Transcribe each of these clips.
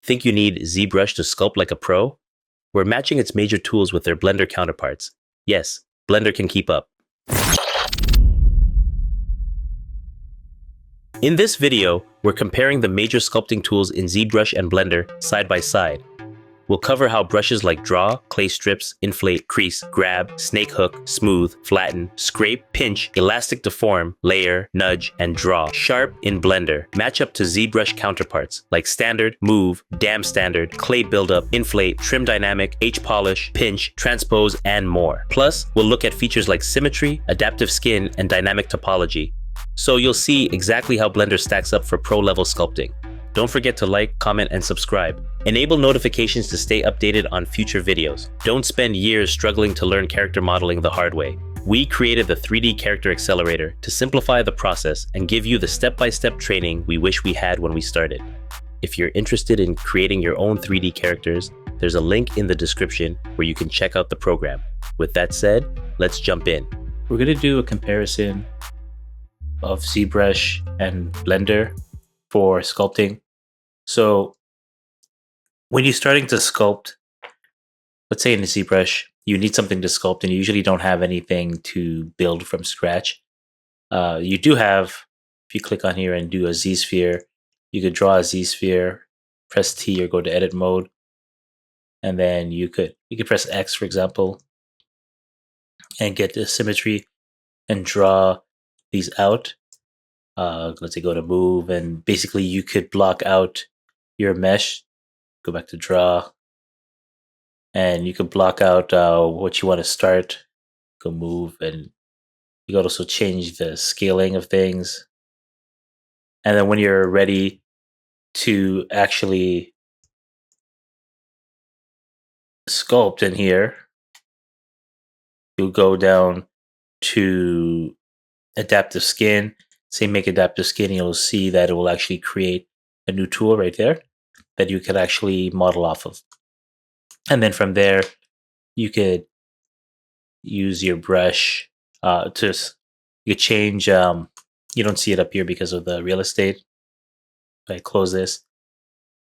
Think you need ZBrush to sculpt like a pro? We're matching its major tools with their Blender counterparts. Yes, Blender can keep up. In this video, we're comparing the major sculpting tools in ZBrush and Blender side by side. We'll cover how brushes like draw, clay strips, inflate, crease, grab, snake hook, smooth, flatten, scrape, pinch, elastic deform, layer, nudge, and draw sharp in Blender match up to ZBrush counterparts like standard, move, dam standard, clay buildup, inflate, trim dynamic, HPolish, pinch, transpose, and more. Plus, we'll look at features like symmetry, adaptive skin, and dynamic topology. So you'll see exactly how Blender stacks up for pro-level sculpting. Don't forget to like, comment, and subscribe. Enable notifications to stay updated on future videos. Don't spend years struggling to learn character modeling the hard way. We created the 3D Character Accelerator to simplify the process and give you the step-by-step training we wish we had when we started. If you're interested in creating your own 3D characters, there's a link in the description where you can check out the program. With that said, let's jump in. We're going to do a comparison of ZBrush and Blender for sculpting. So when you're starting to sculpt, let's say in a ZBrush, you need something to sculpt and you usually don't have anything to build from scratch. You do have, if you click on here and do a ZSphere, you could draw a ZSphere, press T or go to edit mode. And then you could press X, for example, and get the symmetry and draw these out. Let's say go to move, and basically you could block out your mesh, go back to draw, and you could block out what you want to start, go move, and you could also change the scaling of things. And then when you're ready to actually sculpt in here, you'll go down to adaptive skin, say make adaptive skin, and you'll see that it will actually create a new tool right there that you could actually model off of. And then from there, you could use your brush you could change, you don't see it up here because of the real estate. If I close this,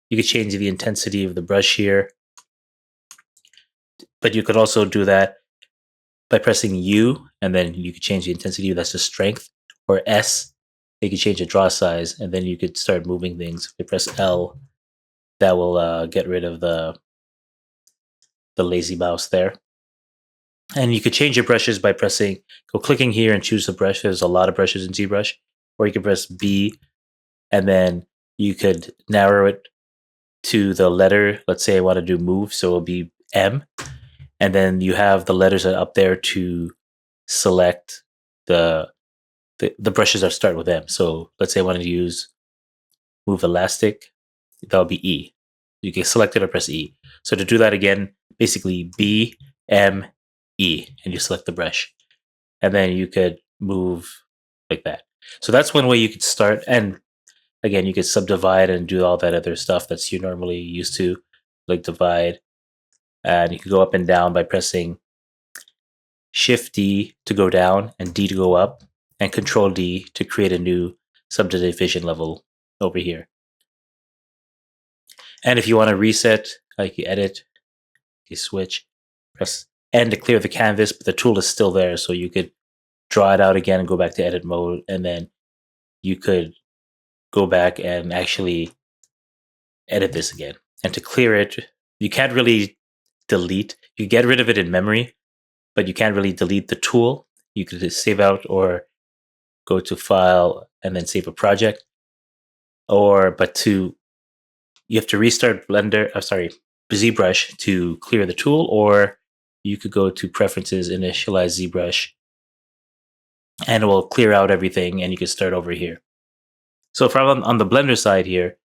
you could change the intensity of the brush here. But you could also do that by pressing U, and then you could change the intensity, that's the strength, or S, you could change the draw size, and then you could start moving things. If you press L, that will get rid of the lazy mouse there. And you could change your brushes by clicking here and choose the brush. There's a lot of brushes in ZBrush. Or you could press B, and then you could narrow it to the letter. Let's say I want to do move, so it'll be M. And then you have the letters up there to select the brushes that start with M. So let's say I want to use move elastic, that'll be E. You can select it or press E. So to do that again, basically B, M, E, and you select the brush. And then you could move like that. So that's one way you could start. And again, you could subdivide and do all that other stuff that's you're normally used to, like divide. And you can go up and down by pressing Shift D to go down and D to go up, and Control D to create a new subdivision level over here. And if you want to reset, like you edit, you switch, press N to clear the canvas, but the tool is still there, so you could draw it out again and go back to edit mode, and then you could go back and actually edit this again. And to clear it, you can't really delete. You get rid of it in memory, but you can't really delete the tool. You could just save out or go to File and then save a project. You have to restart ZBrush to clear the tool, or you could go to Preferences, Initialize ZBrush, and it will clear out everything, and you can start over here. So from on the Blender side here,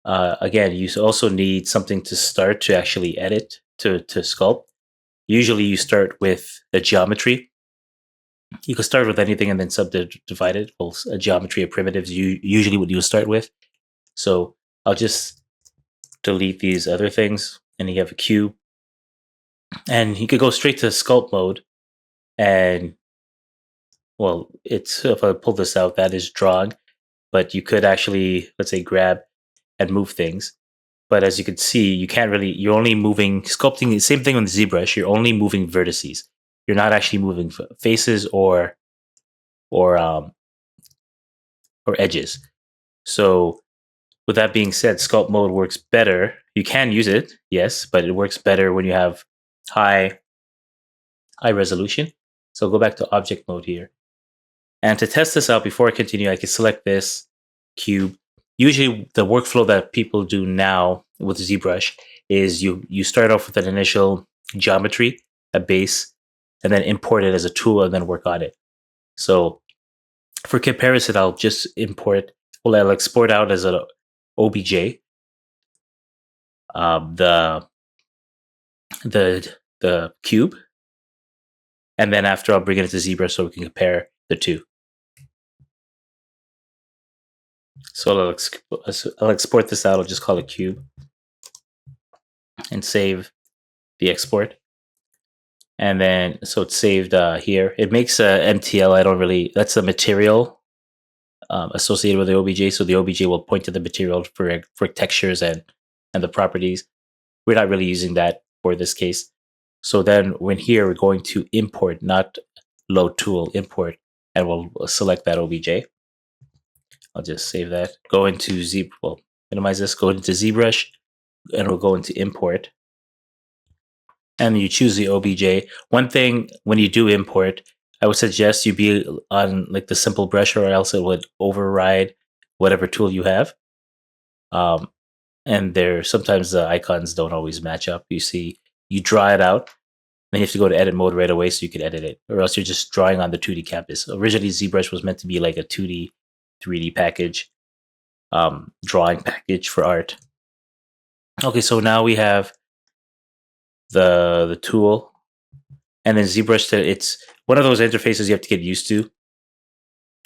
again, you also need something to start to actually edit, to sculpt. Usually you start with a geometry. You can start with anything and then subdivide it. Well, a geometry of primitives, usually what you start with. So I'll just delete these other things, and you have a cube. And you could go straight to sculpt mode. And, well, if I pull this out, that is drawing. But you could actually, let's say, grab and move things. But as you can see, you can't really, you're only moving, sculpting, the same thing on the ZBrush, you're only moving vertices. You're not actually moving faces or edges. So with that being said, sculpt mode works better. You can use it, yes, but it works better when you have high resolution. So go back to object mode here. And to test this out, before I continue, I can select this cube. Usually the workflow that people do now with ZBrush is you start off with an initial geometry, a base, and then import it as a tool and then work on it. So for comparison, I'll just import, well, I'll export out as an OBJ the cube, and then after I'll bring it into ZBrush so we can compare the two. So I'll export this out. I'll just call it cube and save the export. And then, so it's saved here. It makes a MTL. I don't really, that's the material associated with the OBJ. So the OBJ will point to the material for textures and the properties. We're not really using that for this case. So then when here, we're going to import, not load tool, import, and we'll select that OBJ. I'll just save that. Go into minimize this, go into ZBrush, and we'll go into import. And you choose the OBJ. One thing when you do import, I would suggest you be on like the simple brush, or else it would override whatever tool you have. And there sometimes the icons don't always match up. You see, you draw it out, then you have to go to edit mode right away so you can edit it, or else you're just drawing on the 2D canvas. Originally, ZBrush was meant to be like a 2D, 3D package, drawing package for art. Okay, so now we have the tool, and then ZBrush. It's one of those interfaces you have to get used to,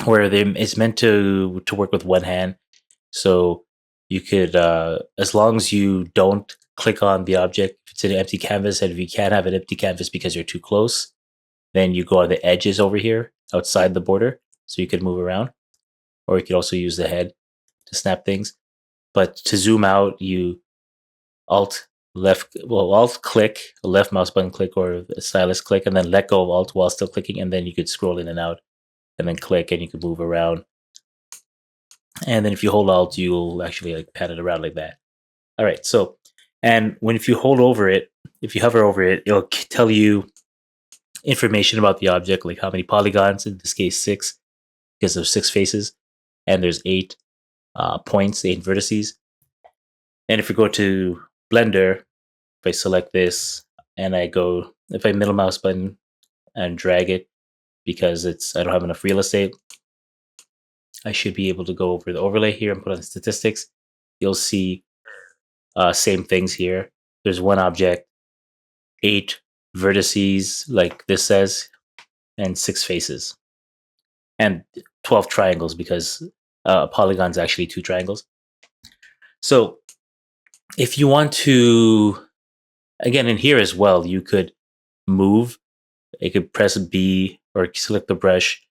where it's meant to work with one hand. So you could, as long as you don't click on the object, if it's an empty canvas, and if you can't have an empty canvas because you're too close, then you go on the edges over here outside the border, so you could move around. Or you could also use the head to snap things. But to zoom out, you alt click, left mouse button click, or stylus click, and then let go of alt while still clicking, and then you could scroll in and out, and then click, and you can move around. And then if you hold alt, you'll actually like pat it around like that. All right, so, and if you hold over it, if you hover over it, it'll tell you information about the object, like how many polygons, in this case 6, because there's 6 faces, and there's 8 points, 8 vertices. And if we go to Blender, if I select this and if I middle mouse button and drag it, because I don't have enough real estate, I should be able to go over the overlay here and put on statistics. You'll see same things here. There's 1 object, 8 vertices, like this says, and 6 faces, and 12 triangles, because a polygon is actually 2 triangles. So if you want to, again, in here as well, you could move. You could press B or select the brush.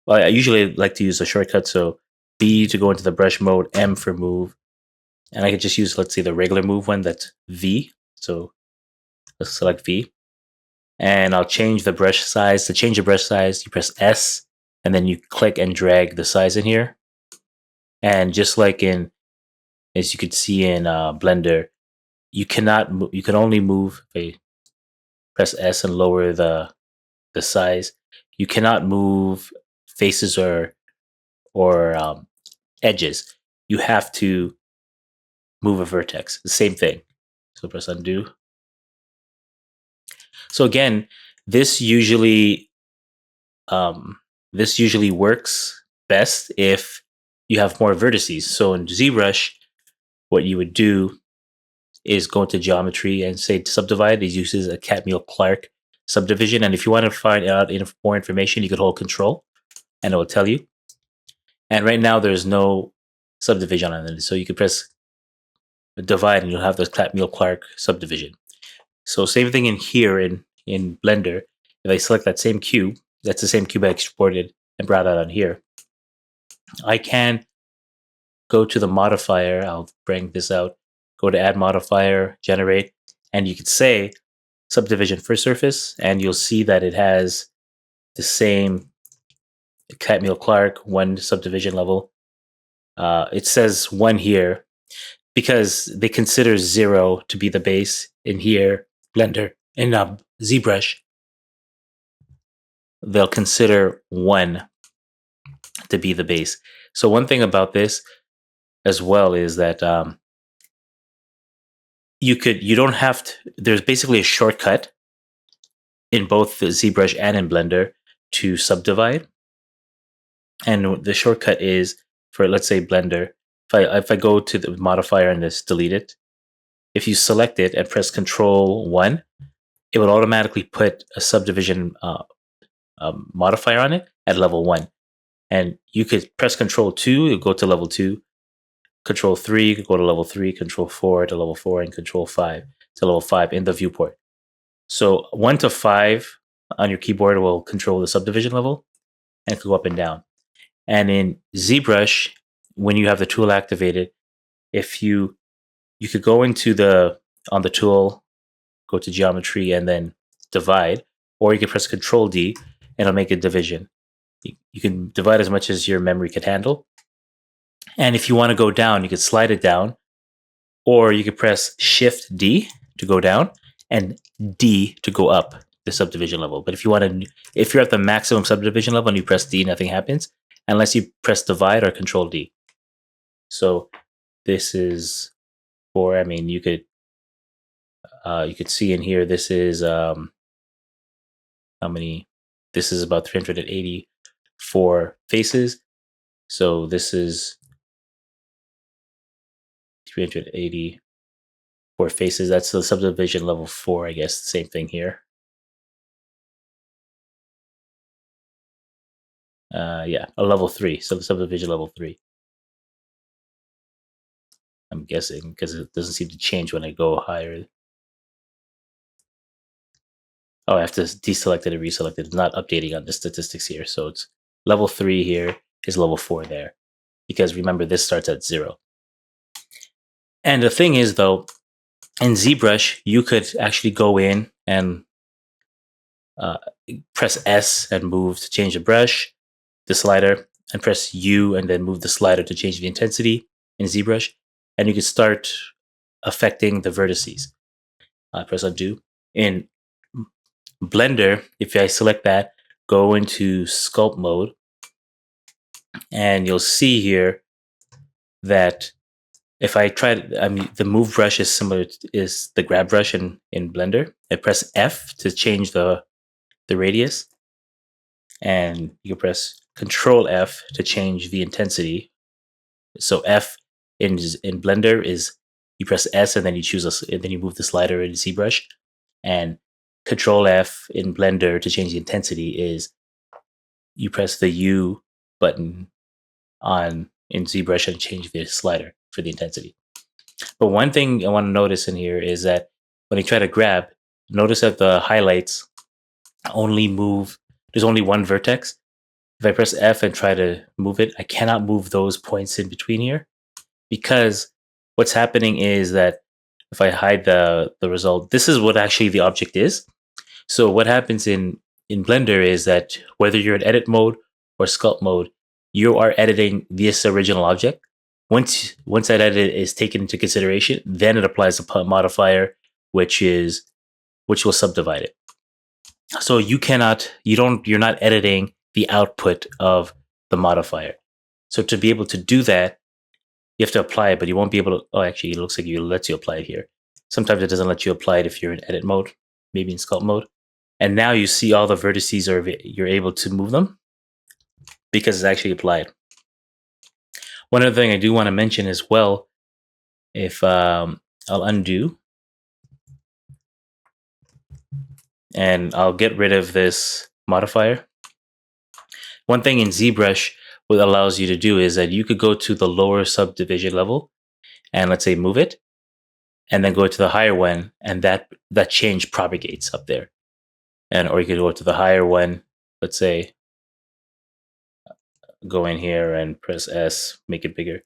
Well, I usually like to use a shortcut, so B to go into the brush mode, M for move. And I could just use, let's say, the regular move one, that's V. So let's select V. And I'll change the brush size. To change the brush size, you press S, and then you click and drag the size in here. And just like as you could see in Blender, you can only move. If I press S and lower the size, you cannot move faces or edges. You have to move a vertex. The same thing. So press undo. So again, this usually works best if you have more vertices. So in ZBrush, what you would do is go into geometry and say subdivide. It uses a Catmull-Clark subdivision. And if you want to find out more information, you could hold Control, and it will tell you. And right now, there's no subdivision on it. So you could press divide, and you'll have the Catmull-Clark subdivision. So same thing in here in Blender. If I select that same cube, that's the same cube I exported and brought out on here, I can go to the modifier. I'll bring this out. go to add modifier, generate, and you could say subdivision for surface, and you'll see that it has the same Catmull Clark 1 subdivision level. It says 1 here because they consider 0 to be the base. In here, Blender, in ZBrush, they'll consider 1 to be the base. So one thing about this as well is that you don't have to, there's basically a shortcut in both the ZBrush and in Blender to subdivide. And the shortcut is for, let's say, Blender. If I go to the modifier and just delete it, if you select it and press Control 1, it will automatically put a subdivision modifier on it at level 1. And you could press Control 2, it'll go to level 2. Control 3, you could go to level 3, Control 4 to level 4, and Control 5 to level 5 in the viewport. So 1 to 5 on your keyboard will control the subdivision level and go up and down. And in ZBrush, when you have the tool activated, if you could go into on the tool, go to geometry and then divide, or you can press Control D and it'll make a division. You can divide as much as your memory could handle. And if you want to go down, you could slide it down, or you could press Shift D to go down and D to go up the subdivision level. But if you're at the maximum subdivision level and you press D, nothing happens unless you press divide or Control D. So this is for, I mean, you could see in here, this is how many, this is about 384 faces. So this is 384 faces. That's the subdivision level 4, I guess. Same thing here. Yeah, a level 3. So the subdivision level 3. I'm guessing because it doesn't seem to change when I go higher. Oh, I have to deselect it and reselect it. It's not updating on the statistics here. So it's level 3 here is level 4 there. Because remember, this starts at 0. And the thing is, though, in ZBrush, you could actually go in and press S and move to change the brush, the slider, and press U and then move the slider to change the intensity in ZBrush. And you can start affecting the vertices. Press undo. In Blender, if I select that, go into sculpt mode, and you'll see here that if I try, the move brush is similar, is the grab brush in Blender. I press F to change the radius, and you can press Control F to change the intensity. So F in Blender is you press S and then you choose and then you move the slider in ZBrush, and Control F in Blender to change the intensity is you press the U button in ZBrush and change the slider for the intensity. But one thing I want to notice in here is that when you try to grab, notice that the highlights only move, there's only one vertex. If I press F and try to move it, I cannot move those points in between here, because what's happening is that if I hide the result, this is what actually the object is. So what happens in Blender is that whether you're in edit mode or sculpt mode, you are editing this original object. Once that edit is taken into consideration, then it applies a modifier, which will subdivide it. So you're not editing the output of the modifier. So to be able to do that, you have to apply it, but you won't be able to. Oh, actually, it looks like it lets you apply it here. Sometimes it doesn't let you apply it if you're in edit mode, maybe in sculpt mode. And now you see all the vertices you're able to move them because it's actually applied. One other thing I do want to mention as well, if I'll undo and I'll get rid of this modifier. One thing in ZBrush, what allows you to do is that you could go to the lower subdivision level and let's say move it, and then go to the higher one, and that change propagates up there. Or you could go to the higher one, let's say go in here and press S, make it bigger.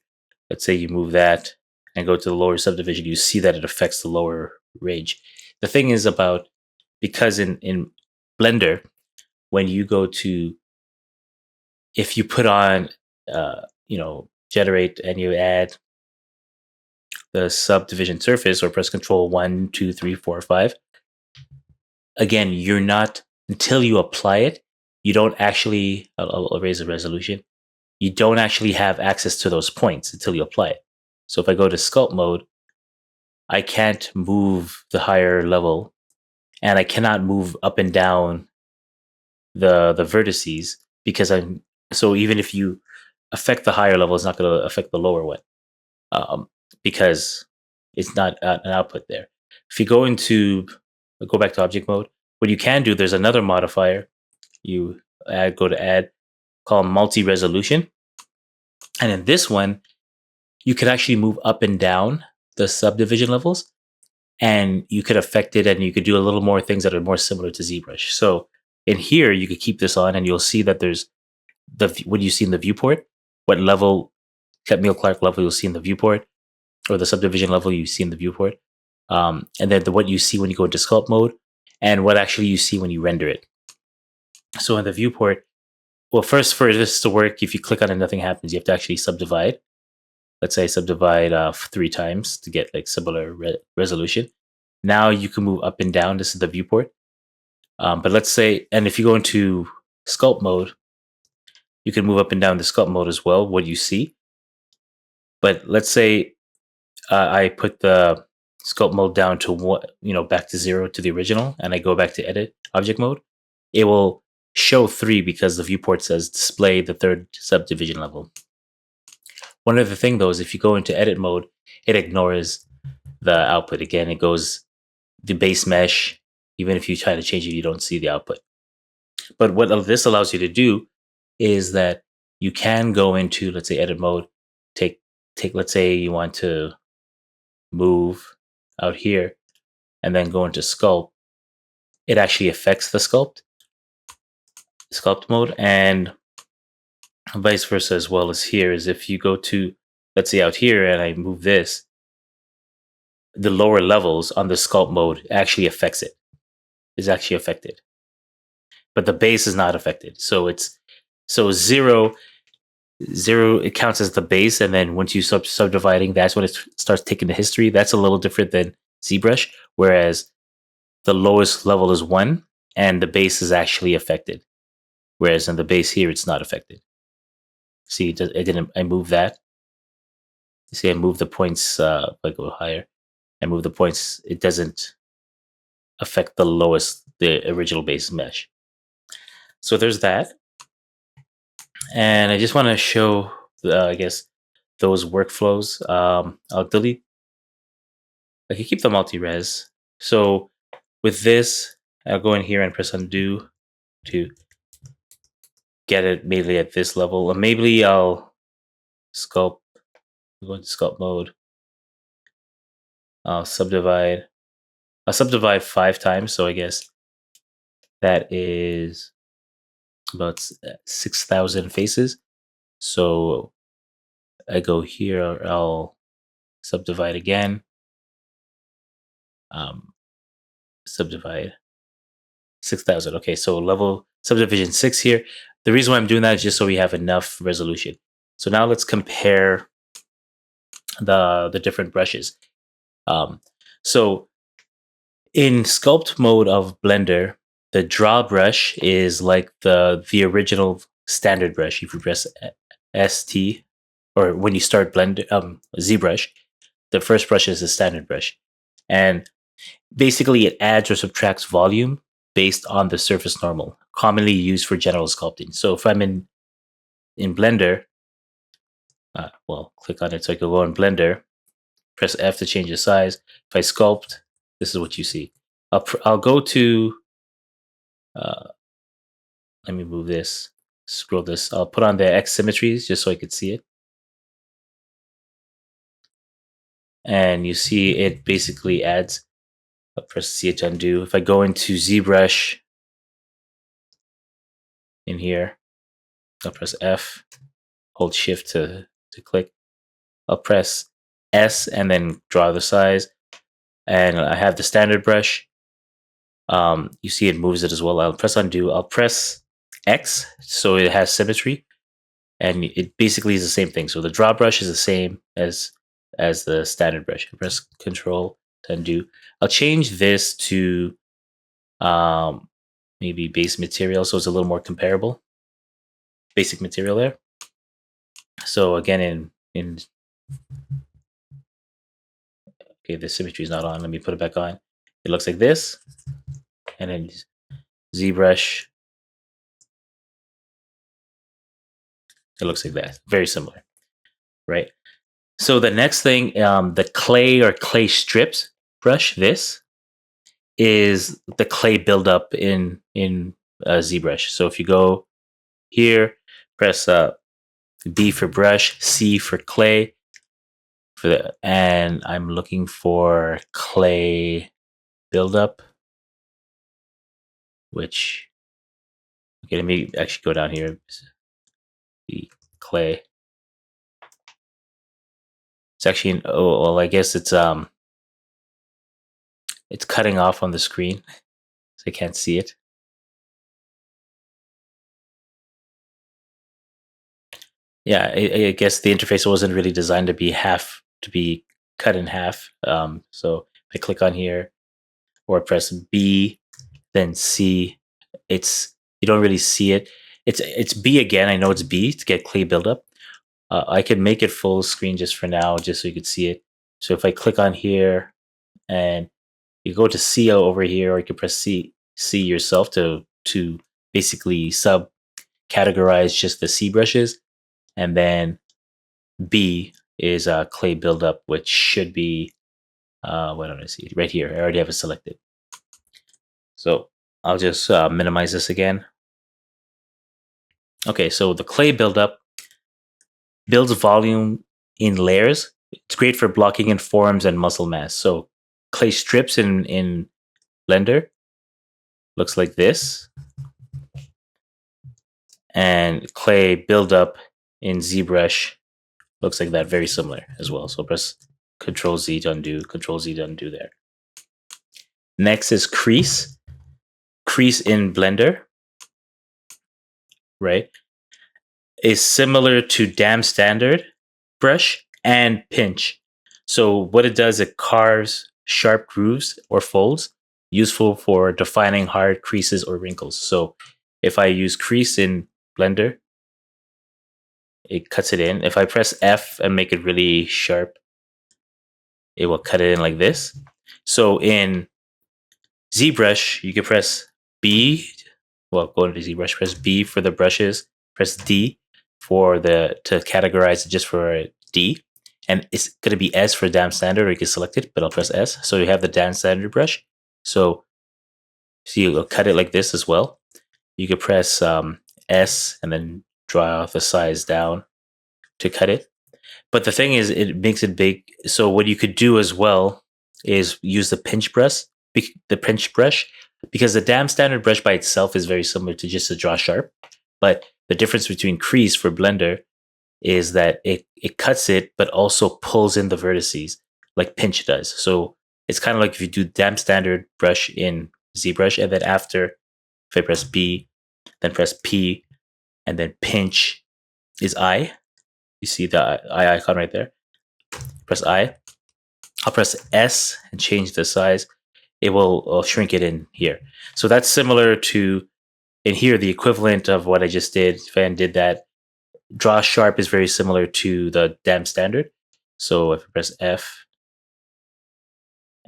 Let's say you move that and go to the lower subdivision, you see that it affects the lower range. The thing is about, because in Blender, when you go to, if you put on, generate and you add the subdivision surface or press Control 1, 2, 3, 4, 5, again, you're not, until you apply it, you don't actually, I'll raise the resolution. You don't actually have access to those points until you apply it. So if I go to sculpt mode, I can't move the higher level, and I cannot move up and down the vertices, because so even if you affect the higher level, it's not going to affect the lower one, because it's not an output there. If you go back to object mode, what you can do, there's another modifier. You go to add, called multi-resolution. And in this one, you can actually move up and down the subdivision levels, and you could affect it, and you could do a little more things that are more similar to ZBrush. So in here, you could keep this on, and you'll see that there's what you see in the viewport, what level, Camille Clark level you'll see in the viewport, or the subdivision level you see in the viewport, and then what you see when you go into sculpt mode, and what actually you see when you render it. So in the viewport, well, first, for this to work, if you click on it, nothing happens. You have to actually subdivide. Let's say subdivide 3 times to get like similar resolution. Now you can move up and down. This is the viewport. But let's say, and if you go into sculpt mode, you can move up and down the sculpt mode as well, what you see. But let's say I put the sculpt mode down to back to 0 to the original, and I go back to edit object mode. It will show 3 because the viewport says display the 3rd subdivision level. One other thing though is if you go into edit mode, it ignores the output. Again, it goes the base mesh. Even if you try to change it, you don't see the output. But what this allows you to do is that you can go into, let's say, edit mode, take let's say you want to move out here and then go into sculpt. It actually affects the sculpt mode, and vice versa as well as here. Is if you go to, let's say, out here and I move this, the lower levels on the sculpt mode actually affects it. Is actually affected, but the base is not affected. So it's 0. It counts as the base, and then once you subdividing, that's when it starts taking the history. That's a little different than ZBrush, whereas the lowest level is 1, and the base is actually affected. Whereas in the base here, it's not affected. See, I moved that. See, I moved the points. If I go higher, I move the points. It doesn't affect the original base mesh. So there's that. And I just want to show, I guess, those workflows. I'll delete. I can keep the multi-res. So with this, I'll go in here and press undo to get it mainly at this level. Or maybe I'll go into sculpt mode. I'll subdivide 5 times. So I guess that is about 6,000 faces. So I go here, I'll subdivide again. Subdivide 6,000. Okay, so level subdivision 6 here. The reason why I'm doing that is just so we have enough resolution. So now let's compare the different brushes. So in sculpt mode of Blender, the draw brush is like the original standard brush. If you press ST, or when you start Blender, ZBrush, the first brush is the standard brush, and basically it adds or subtracts volume based on the surface normal, commonly used for general sculpting. So if I'm in Blender, click on it. So I can go in Blender, press F to change the size. If I sculpt, this is what you see. I'll go to, let me move this, scroll this. I'll put on the X symmetries just so I could see it. And you see it basically adds. I'll press C to undo. If I go into ZBrush in here, I'll press F, hold shift to click. I'll press S and then draw the size. And I have the standard brush. You see it moves it as well. I'll press undo. I'll press X so it has symmetry. And it basically is the same thing. So the draw brush is the same as the standard brush. I press Control to undo. I'll change this to maybe base material so it's a little more comparable. Basic material there. So again, okay, the symmetry is not on. Let me put it back on. It looks like this, and then ZBrush. It looks like that. Very similar, right? So the next thing, the clay or clay strips brush. This is the clay buildup in ZBrush. So if you go here, press B for brush, C for clay, and I'm looking for clay buildup, which, okay, let me actually go down here. The clay. It's actually, oh, well, I guess it's cutting off on the screen, so I can't see it. Yeah, I guess the interface wasn't really designed to be cut in half. So if I click on here or press B, then C, you don't really see it. It's B again. I know it's B to get clay buildup. I could make it full screen just for now, just so you could see it. So if I click on here and you go to C over here, or you can press C yourself to basically categorize just the C brushes. And then B is clay buildup, which should be, what don't I see? Right here. I already have it selected. So I'll just minimize this again. Okay, so the clay buildup builds volume in layers. It's great for blocking in forms and muscle mass. So clay strips in Blender looks like this. And clay buildup in ZBrush looks like that, very similar as well. So press Control Z to undo, Control Z to undo there. Next is crease. Crease in Blender, right, is similar to Dam Standard brush and pinch. So what it does, it carves sharp grooves or folds, useful for defining hard creases or wrinkles. So if I use crease in Blender, it cuts it in. If I press F and make it really sharp, it will cut it in like this. So in ZBrush, you can press B. Well, go into ZBrush, press B for the brushes, press D to categorize it just for D. And it's going to be S for Dam Standard, or you can select it, but I'll press S. So you have the Dam Standard brush. So you'll cut it like this as well. You could press S and then draw the size down to cut it. But the thing is, it makes it big. So what you could do as well is use the pinch brush, because the Dam Standard brush by itself is very similar to just a draw sharp. But the difference between crease for Blender is that it cuts it, but also pulls in the vertices like pinch does. So it's kind of like if you do Dam Standard brush in ZBrush, and then after, if I press B, then press P, and then pinch is I. You see the I icon right there. Press I. I'll press S and change the size. It will shrink it in here. So that's similar to in here, the equivalent of what I just did. If I undid that, draw sharp is very similar to the Dam Standard. So if I press F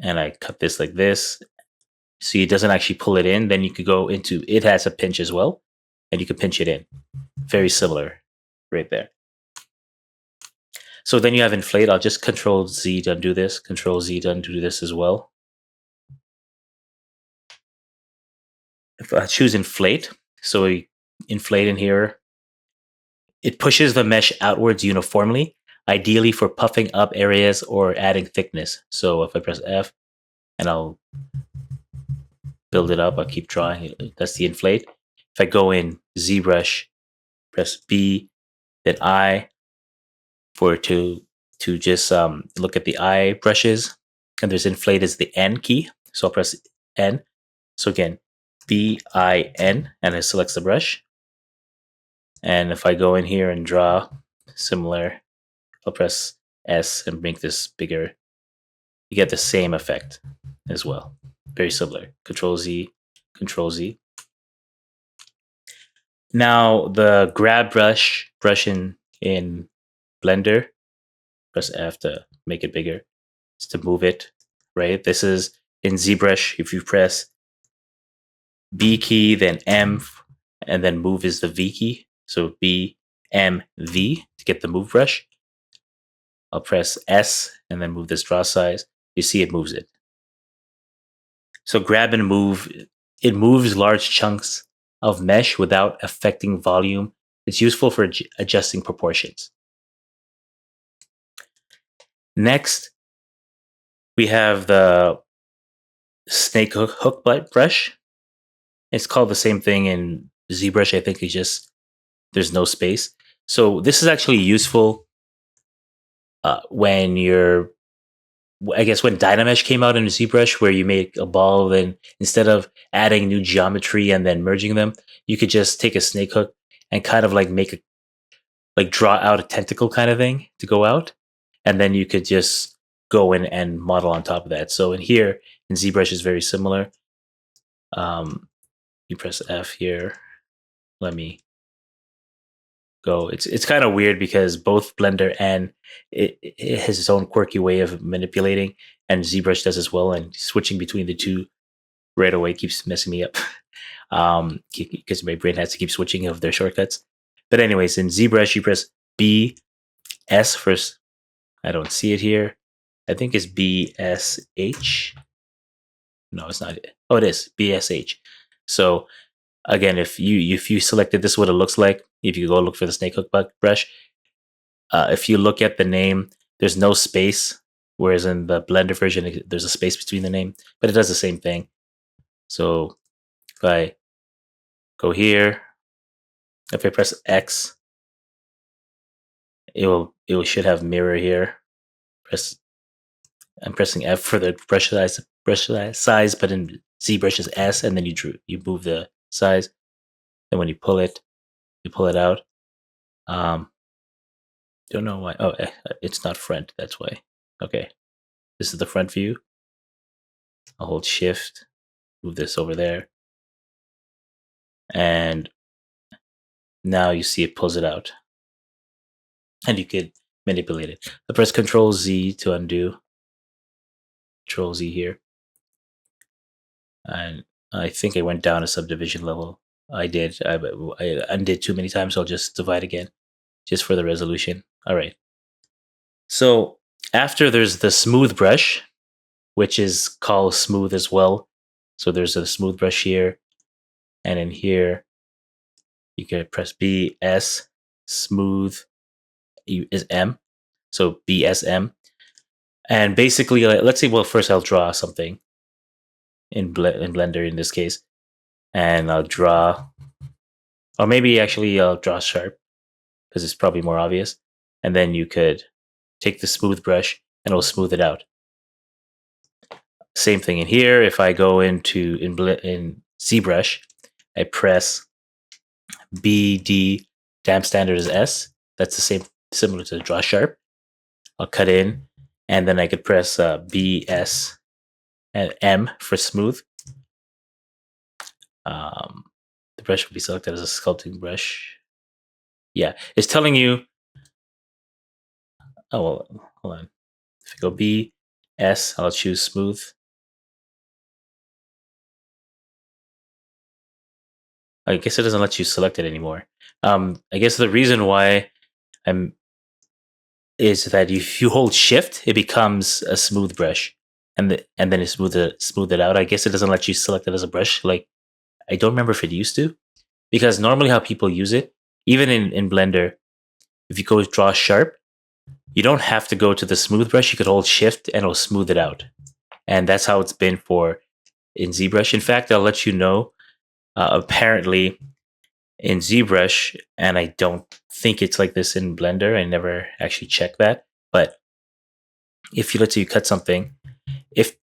and I cut this like this, so it doesn't actually pull it in, then you could go into, it has a pinch as well, and you can pinch it in. Very similar right there. So then you have inflate. I'll just Control Z to undo this, Control Z to undo this as well. If I choose inflate, so we inflate in here, it pushes the mesh outwards uniformly, ideally for puffing up areas or adding thickness. So if I press F and I'll build it up, I'll keep drawing. That's the inflate. If I go in ZBrush, press B, then I for it to to just look at the eye brushes, and there's inflate is the N key. So I'll press N. So again, B-I-N, and it selects the brush. And if I go in here and draw similar, I'll press S and make this bigger. You get the same effect as well. Very similar. Control Z, Control Z. Now the grab brush in Blender, press F to make it bigger, just to move it, right? This is in ZBrush. If you press B key, then M, and then move is the V key. So B, M, V to get the move brush. I'll press S and then move this draw size. You see it moves it. So grab and move, it moves large chunks of mesh without affecting volume. It's useful for adjusting proportions. Next, we have the snake hook brush. It's called the same thing in ZBrush. I think it's just there's no space. So this is actually useful when you're, I guess when DynaMesh came out in ZBrush, where you make a ball, then instead of adding new geometry and then merging them, you could just take a snake hook and kind of like make a, like draw out a tentacle kind of thing to go out. And then you could just go in and model on top of that. So in here, in ZBrush is very similar. You press F here. Let me go. It's kind of weird because both Blender and it has its own quirky way of manipulating, and ZBrush does as well. And switching between the two right away keeps messing me up because my brain has to keep switching of their shortcuts. But anyways, in ZBrush, you press B, S first. I don't see it here. I think it's BSH. No, it's not. Oh, it is BSH. So again, if you selected this, what it looks like. If you go look for the snake hook brush, if you look at the name, there's no space. Whereas in the Blender version, there's a space between the name, but it does the same thing. So if I go here, if I press X, it should have mirror here. I'm pressing F for the brush size, but in ZBrush is S, and then you move the size. And when you pull it out. Don't know why. Oh, it's not front. That's why. Okay, this is the front view. I'll hold Shift, move this over there, and now you see it pulls it out, and you could manipulate it. I press Control Z to undo. Control Z here, and I think I went down a subdivision level. I did. I undid too many times, so I'll just divide again, just for the resolution. All right. So after there's the smooth brush, which is called smooth as well. So there's a smooth brush here, and in here, you can press B, S, smooth is M. So BSM. And basically, let's say, well, first I'll draw something in Blender in this case, and I'll draw, or maybe actually I'll draw sharp because it's probably more obvious. And then you could take the smooth brush and it'll smooth it out. Same thing in here. If I go in ZBrush, I press BD, damp standard is S. That's the same, similar to draw sharp. I'll cut in, and then I could press BS and M for smooth. The brush will be selected as a sculpting brush. Yeah, it's telling you. Oh, well, hold on. If I go B, S, I'll choose smooth. I guess it doesn't let you select it anymore. I guess the reason why is that if you hold Shift, it becomes a smooth brush, and then it smooth it out. I guess it doesn't let you select it as a brush. Like, I don't remember if it used to, because normally how people use it, even in Blender, if you go draw sharp, you don't have to go to the smooth brush. You could hold Shift and it'll smooth it out, and that's how it's been in ZBrush. In fact, I'll let you know. Apparently, in ZBrush, and I don't think it's like this in Blender. I never actually checked that, but if you let's say you cut something, if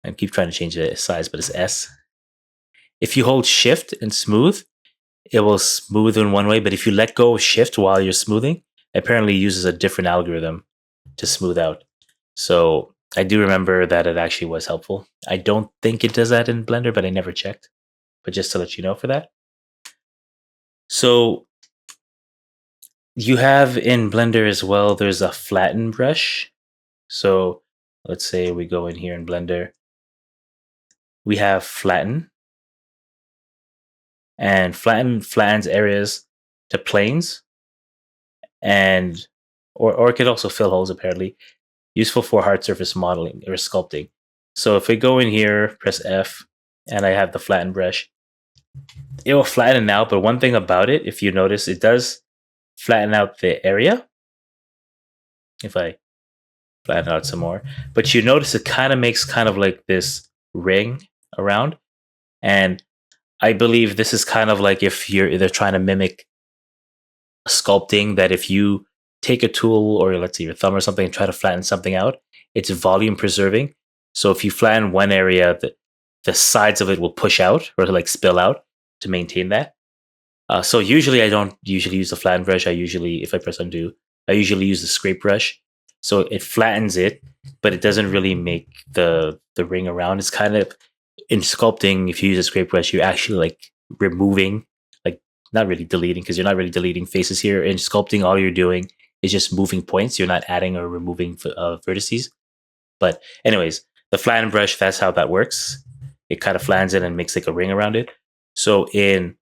I keep trying to change the size, but it's S. If you hold Shift and smooth, it will smooth in one way. But if you let go of Shift while you're smoothing, apparently it uses a different algorithm to smooth out. So I do remember that it actually was helpful. I don't think it does that in Blender, but I never checked. But just to let you know for that. So you have in Blender as well, there's a Flatten Brush. So let's say we go in here in Blender. We have Flatten. And flattens areas to planes. And or it could also fill holes, apparently. Useful for hard surface modeling or sculpting. So if we go in here, press F, and I have the flatten brush, it will flatten out. But one thing about it, if you notice, it does flatten out the area. If I flatten out some more, but you notice it kind of makes kind of like this ring around. And I believe this is kind of like if they're trying to mimic sculpting, that if you take a tool or let's say your thumb or something and try to flatten something out, it's volume preserving. So if you flatten one area, the sides of it will push out or like spill out to maintain that. So usually I don't usually use the flatten brush. If I press undo, I usually use the scrape brush. So it flattens it, but it doesn't really make the ring around. It's kind of in sculpting, if you use a scrape brush, you're actually like removing, like not really deleting, because you're not really deleting faces here. In sculpting, all you're doing is just moving points. You're not adding or removing vertices. But anyways, the flatten brush, that's how that works. It kind of flattens it and makes like a ring around it. So in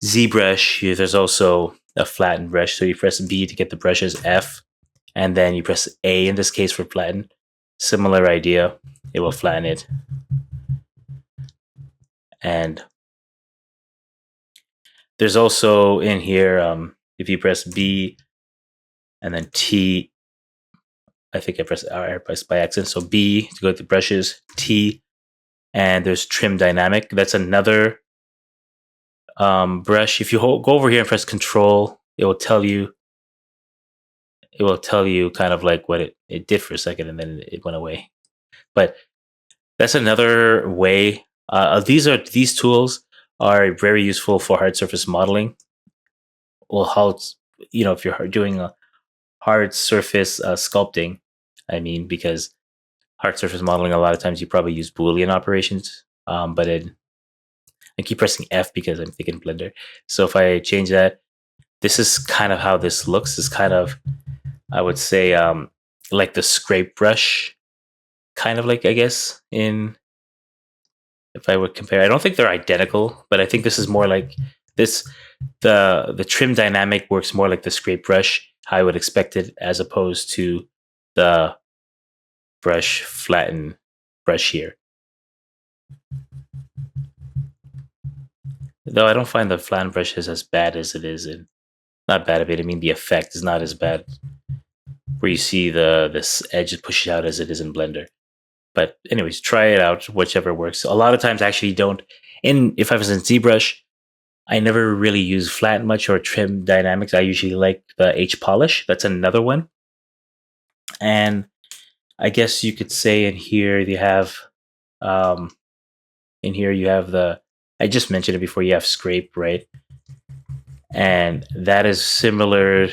ZBrush, there's also a flatten brush. So you press B to get the brushes, F, and then you press A in this case for flatten. Similar idea. It will flatten it. And there's also in here, if you press B and then T, I think I pressed R by accident. So B to go to the brushes, T, and there's trim dynamic. That's another brush. If you go over here and press Control, it will tell you kind of like what it did for a second, and then it went away. But that's another way. These tools are very useful for hard surface modeling. Well, if you're doing a hard surface sculpting, I mean, because hard surface modeling, a lot of times you probably use Boolean operations. But I keep pressing F because I'm thinking Blender. So if I change that, this is kind of how this looks. It's kind of, I would say, like the scrape brush, kind of like, I guess, if I would compare. I don't think they're identical, but I think this is more like this. The trim dynamic works more like the scrape brush, how I would expect it, as opposed to the brush flatten brush here. Though I don't find the flatten brush is as bad as it is in, not bad of it, I mean the effect is not as bad where you see this edge pushed out as it is in Blender. But anyways, try it out, whichever works. A lot of times actually don't, if I was in ZBrush, I never really use flatten much or trim dynamics. I usually like the HPolish. That's another one. And I guess you could say in here you have I just mentioned it before, you have scrape, right? And that is similar.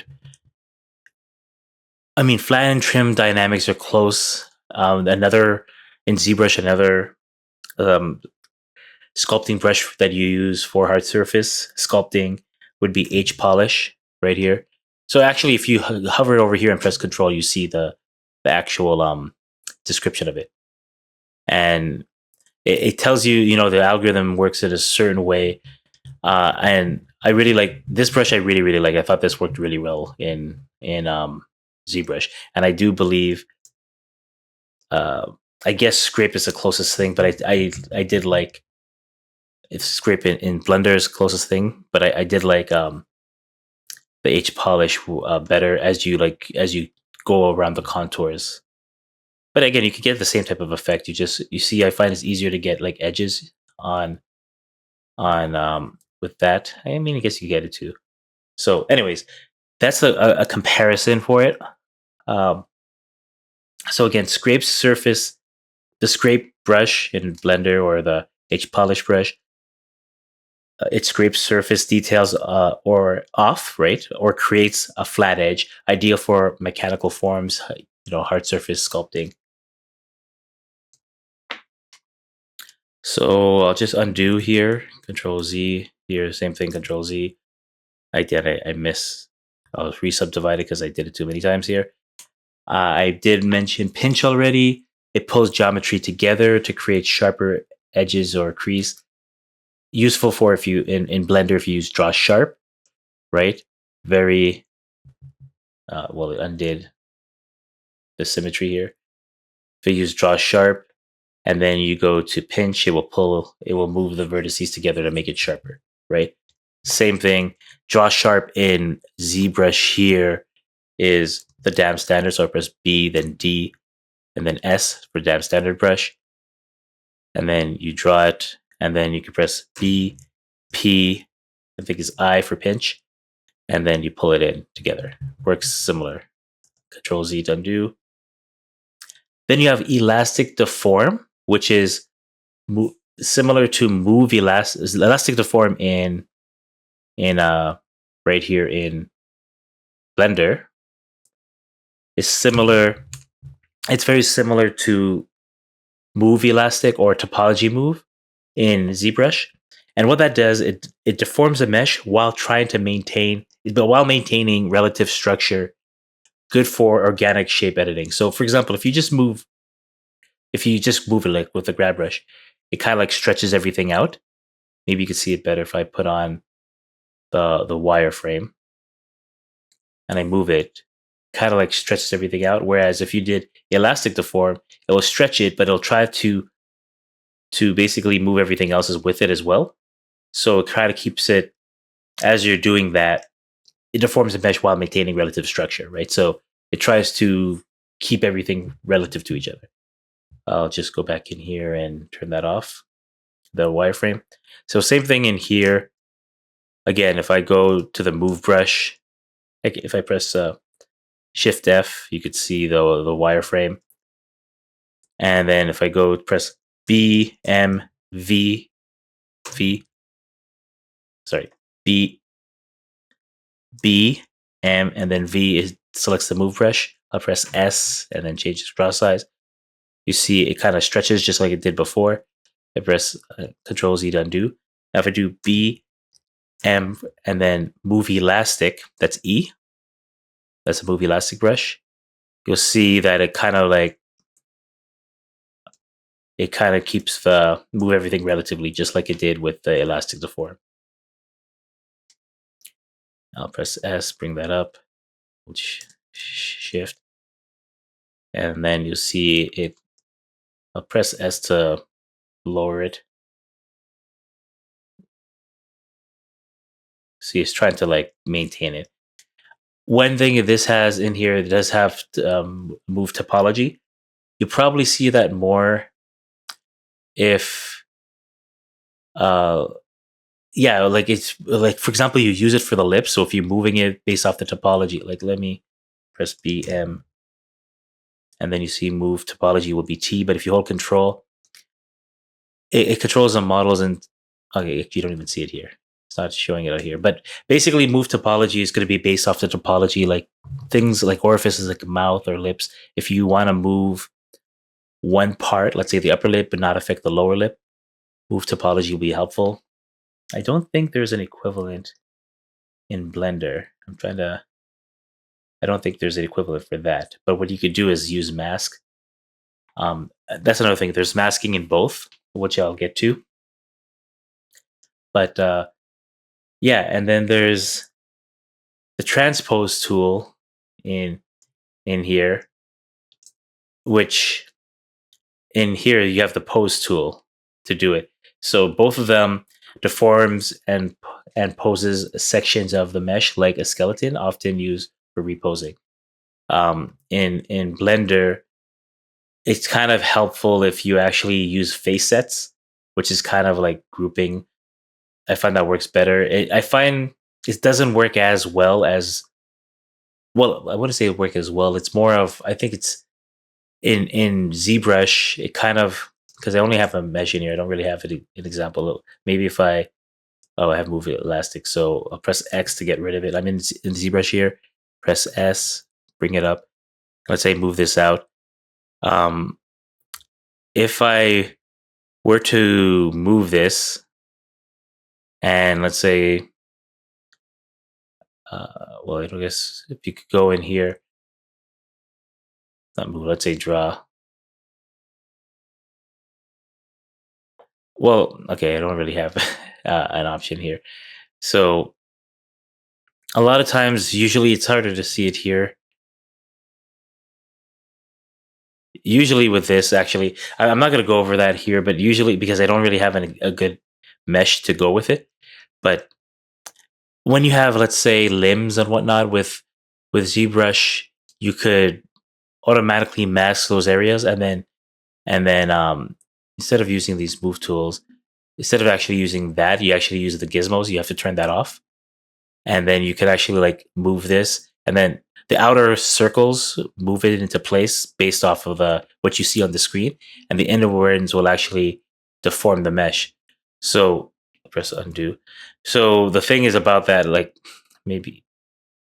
I mean, flatten and trim dynamics are close. Another in ZBrush, another sculpting brush that you use for hard surface sculpting would be HPolish right here. So actually, if you hover over here and press Control, you see the actual description of it, and it tells you, the algorithm works in a certain way. And I really like this brush. I really, really like. I thought this worked really well in ZBrush, and I do believe. I guess scrape is the closest thing, but I did like scrape in Blender is the closest thing, but I did like the HPolish better as you go around the contours. But again, you could get the same type of effect. You see, I find it's easier to get like edges on with that. I mean, I guess you get it too. So, anyways, that's a comparison for it. So again, scrape surface, the scrape brush in Blender or the HPolish brush, it scrapes surface details or off, right? Or creates a flat edge, ideal for mechanical forms, hard surface sculpting. So I'll just undo here, Control Z. Here, same thing, Control Z. I miss. I'll re-subdivide it because I did it too many times here. I did mention pinch already. It pulls geometry together to create sharper edges or crease. Useful for if you in Blender if you use draw sharp, right? Very well, it undid the symmetry here. If you use draw sharp and then you go to pinch, it will move the vertices together to make it sharper, right? Same thing. Draw sharp in ZBrush here is the damn standard. So I press B, then D, and then S for damn standard brush. And then you draw it, and then you can press B, P, I think is I for pinch, and then you pull it in together. Works similar. Control Z to undo. Then you have elastic deform, which is similar to move elastic deform in right here in Blender. Is similar. It's very similar to move elastic or topology move in ZBrush. And what that does, it deforms a mesh while maintaining relative structure, good for organic shape editing. So for example, if you just move it like with the grab brush, it kind of like stretches everything out. Maybe you can see it better if I put on the wireframe and I move it, kind of like stretches everything out. Whereas if you did elastic deform, it will stretch it, but it'll try to basically move everything else with it as well. So it kind of keeps it, as you're doing that, it deforms the mesh while maintaining relative structure, right? So it tries to keep everything relative to each other. I'll just go back in here and turn that off, the wireframe. So same thing in here. Again, if I go to the move brush, if I press Shift F, you could see the wireframe. And then if I go press B, M, V, B, M, and then V selects the move brush. I'll press S and then change the draw size. You see it kind of stretches just like it did before. I press Control Z to undo. Now if I do B, M, and then move elastic, that's E. That's a move elastic brush. You'll see that it kind of keeps move everything relatively just like it did with the elastic deform. I'll press S, bring that up, Shift, and then you'll see it. I'll press S to lower it. See, it's trying to maintain it. One thing this has in here, it does have move topology. You probably see that more if it's like, for example, you use it for the lips. So if you're moving it based off the topology, like let me press BM, and then you see move topology will be T. But if you hold Control, it controls the models, and okay, you don't even see it here. It's not showing it out here. But basically, move topology is going to be based off the topology, like things like orifices, like mouth or lips. If you want to move one part, let's say the upper lip, but not affect the lower lip, move topology will be helpful. I don't think there's an equivalent in Blender. I don't think there's an equivalent for that. But what you could do is use mask. That's another thing. There's masking in both, which I'll get to. But yeah, and then there's the transpose tool in here, which in here you have the pose tool to do it. So both of them deforms and poses sections of the mesh like a skeleton, often used for reposing. In Blender, it's kind of helpful if you actually use face sets, which is kind of like grouping. I find that works better. I find it doesn't work as well as, well, I wouldn't say it work as well. It's more of, I think in ZBrush, it kind of, because I only have a mesh in here, I don't really have an example. Maybe if I have move elastic, so I'll press X to get rid of it. I'm in ZBrush here, press S, bring it up. Let's say move this out. If I were to move this, and let's say, well, I guess if you could go in here, not move, let's say draw. Well, okay, I don't really have an option here. So a lot of times, usually it's harder to see it here. Usually with this, actually, I'm not going to go over that here, but usually because I don't really have a good mesh to go with it. But when you have, let's say, limbs and whatnot with ZBrush, you could automatically mask those areas, and then instead of using these move tools, instead of actually using that, you actually use the gizmos. You have to turn that off, and then you could actually like move this, and then the outer circles, move it into place based off of what you see on the screen, and the inner ones will actually deform the mesh. So press undo. So the thing is about that, like maybe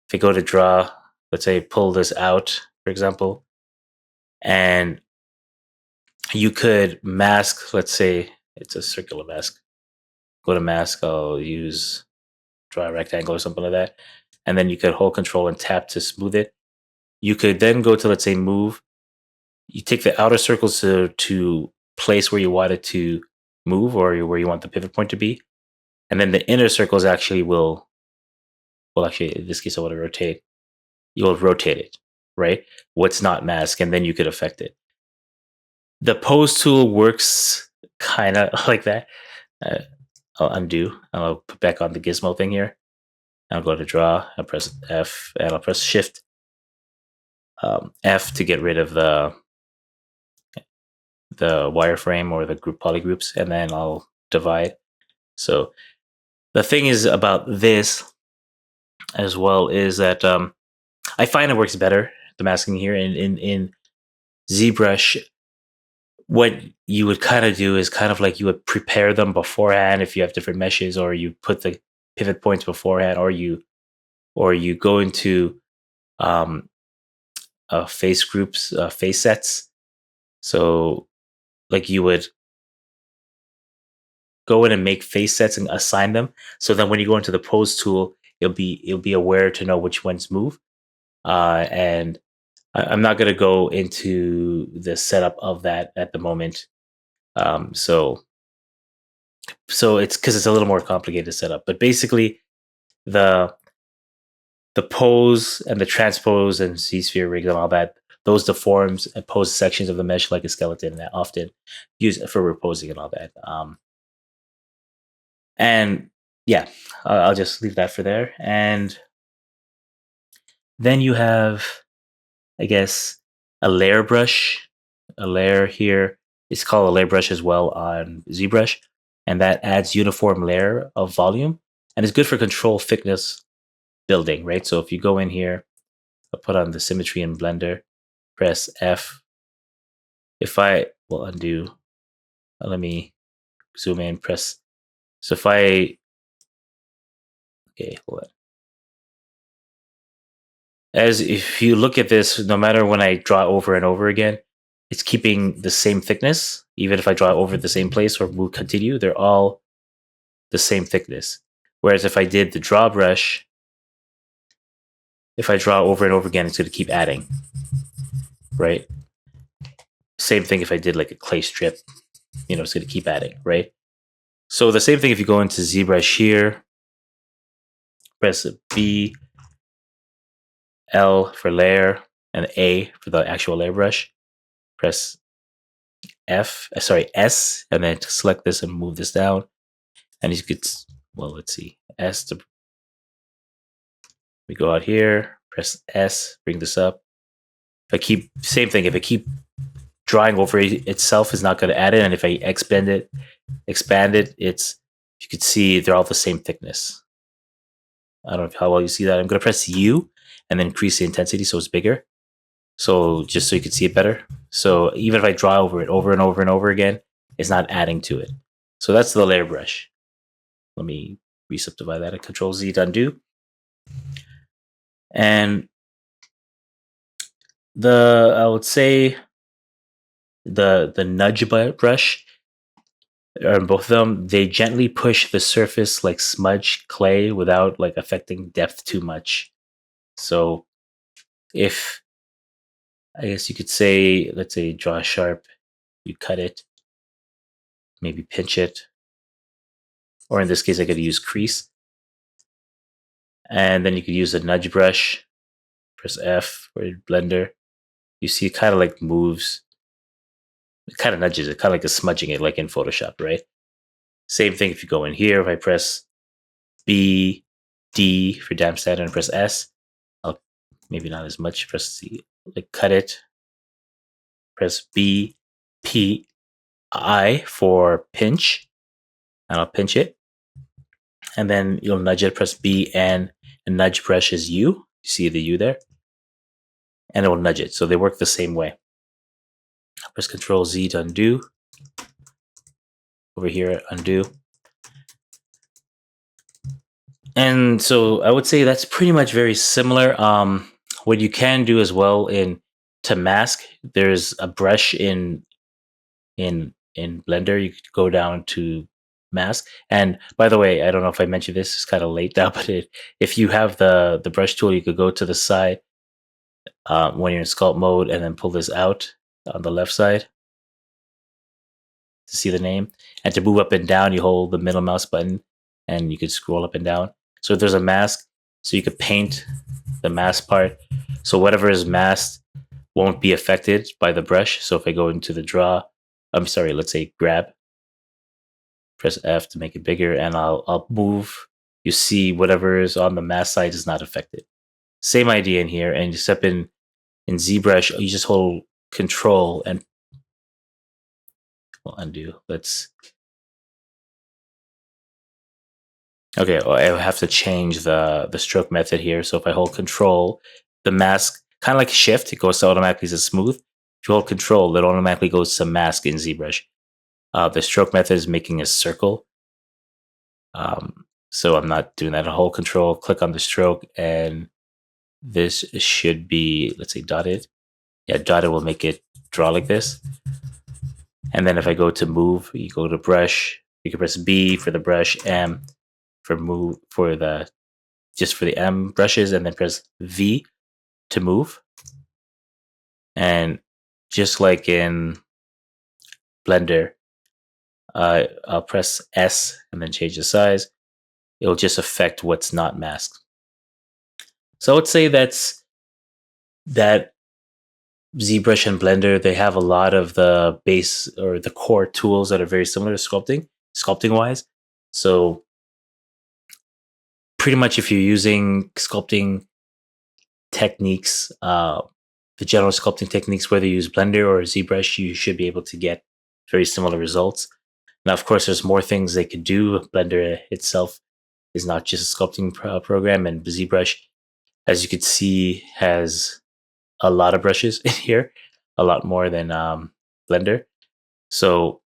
if I go to draw, let's say pull this out, for example, and you could mask, let's say it's a circular mask. Go to mask, I'll use draw a rectangle or something like that. And then you could hold control and tap to smooth it. You could then go to, let's say, move. You take the outer circles to place where you want it to move, or where you want the pivot point to be. And then the inner circles actually will actually, in this case, I want to rotate. You'll rotate it, right? What's not masked, and then you could affect it. The pose tool works kind of like that. I'll undo. I'll put back on the gizmo thing here. I'll go to draw. I'll press F, and I'll press Shift F to get rid of the wireframe or the group polygroups, and then I'll divide. So the thing is about this as well is that I find it works better, the masking here in ZBrush. What you would kind of do is kind of like you would prepare them beforehand if you have different meshes, or you put the pivot points beforehand, or you go into face groups, face sets. So like you would go in and make face sets and assign them. So then when you go into the pose tool, it'll be aware to know which ones move. And I'm not going to go into the setup of that at the moment. So it's because it's a little more complicated to set up. But basically, the pose and the transpose and ZSphere rigs and all that, those deforms and pose sections of the mesh like a skeleton, that often used for reposing and all that. And yeah, I'll just leave that for there. And then you have, I guess, a layer brush. A layer here is called a layer brush as well on ZBrush, and that adds uniform layer of volume, and it's good for control thickness building, right? So if you go in here, I'll put on the Symmetry in Blender, press F. If I will undo, let me zoom in, press. So if I, okay, hold on. As if you look at this, no matter when I draw over and over again, it's keeping the same thickness. Even if I draw over the same place or move continue, they're all the same thickness. Whereas if I did the draw brush, if I draw over and over again, it's going to keep adding, right? Same thing if I did like a clay strip, it's going to keep adding, right? So the same thing if you go into ZBrush here, press B, L for layer, and A for the actual layer brush. Press S, and then select this and move this down. And you could, well, let's see, S to, we go out here, press S, bring this up. If I keep, same thing, if I keep drawing over it itself, is not going to add it. And if I expand it, you could see they're all the same thickness. I don't know how well you see that. I'm going to press U and then increase the intensity so it's bigger. So just so you can see it better. So even if I draw over it over and over and over again, it's not adding to it. So that's the layer brush. Let me re-subdivide that. Control Z to undo. And I would say the nudge brush, or both of them, they gently push the surface like smudge clay without like affecting depth too much. So if, I guess you could say, let's say draw sharp, you cut it, maybe pinch it, or in this case I could use crease. And then you could use a nudge brush, press F for Blender. You see it kind of like moves, it kind of nudges it, kind of like a smudging it like in Photoshop, right? Same thing if you go in here, if I press B, D for damp standard and press S, maybe not as much, press C, like cut it, press B, P, I for pinch, and I'll pinch it. And then you'll nudge it, press B, and nudge brush is U. You see the U there? And it will nudge it. So they work the same way. I'll press Control Z to undo. Over here, undo. And so I would say that's pretty much very similar. What you can do as well to mask, there's a brush in Blender. You could go down to mask. And by the way, I don't know if I mentioned this, it's kind of late now, but if you have the brush tool, you could go to the side when you're in sculpt mode and then pull this out on the left side to see the name. And to move up and down, you hold the middle mouse button and you could scroll up and down. So if there's a mask, so you could paint the mask part. So whatever is masked won't be affected by the brush. So if I go into the draw, let's say grab, press F to make it bigger, and I'll move. You see whatever is on the mask side is not affected. Same idea in here, and except in ZBrush, you just hold Control and we'll undo. Okay, well, I have to change the stroke method here. So if I hold Control, the mask, kind of like Shift, it goes to automatically to smooth. If you hold Control, it automatically goes to mask in ZBrush. The stroke method is making a circle. So I'm not doing that. I'll hold Control, click on the stroke, and this should be, let's say, dotted. Yeah, dotted will make it draw like this. And then if I go to move, you go to brush, you can press B for the brush, M for move, just for the M brushes, and then press V to move. And just like in Blender, I'll press S and then change the size. It'll just affect what's not masked. So I would say that ZBrush and Blender, they have a lot of the base or the core tools that are very similar to sculpting wise. So pretty much if you're using sculpting techniques, the general sculpting techniques, whether you use Blender or ZBrush, you should be able to get very similar results. Now, of course, there's more things they could do. Blender itself is not just a sculpting program, and ZBrush, as you could see, has a lot of brushes in here, a lot more than Blender. So,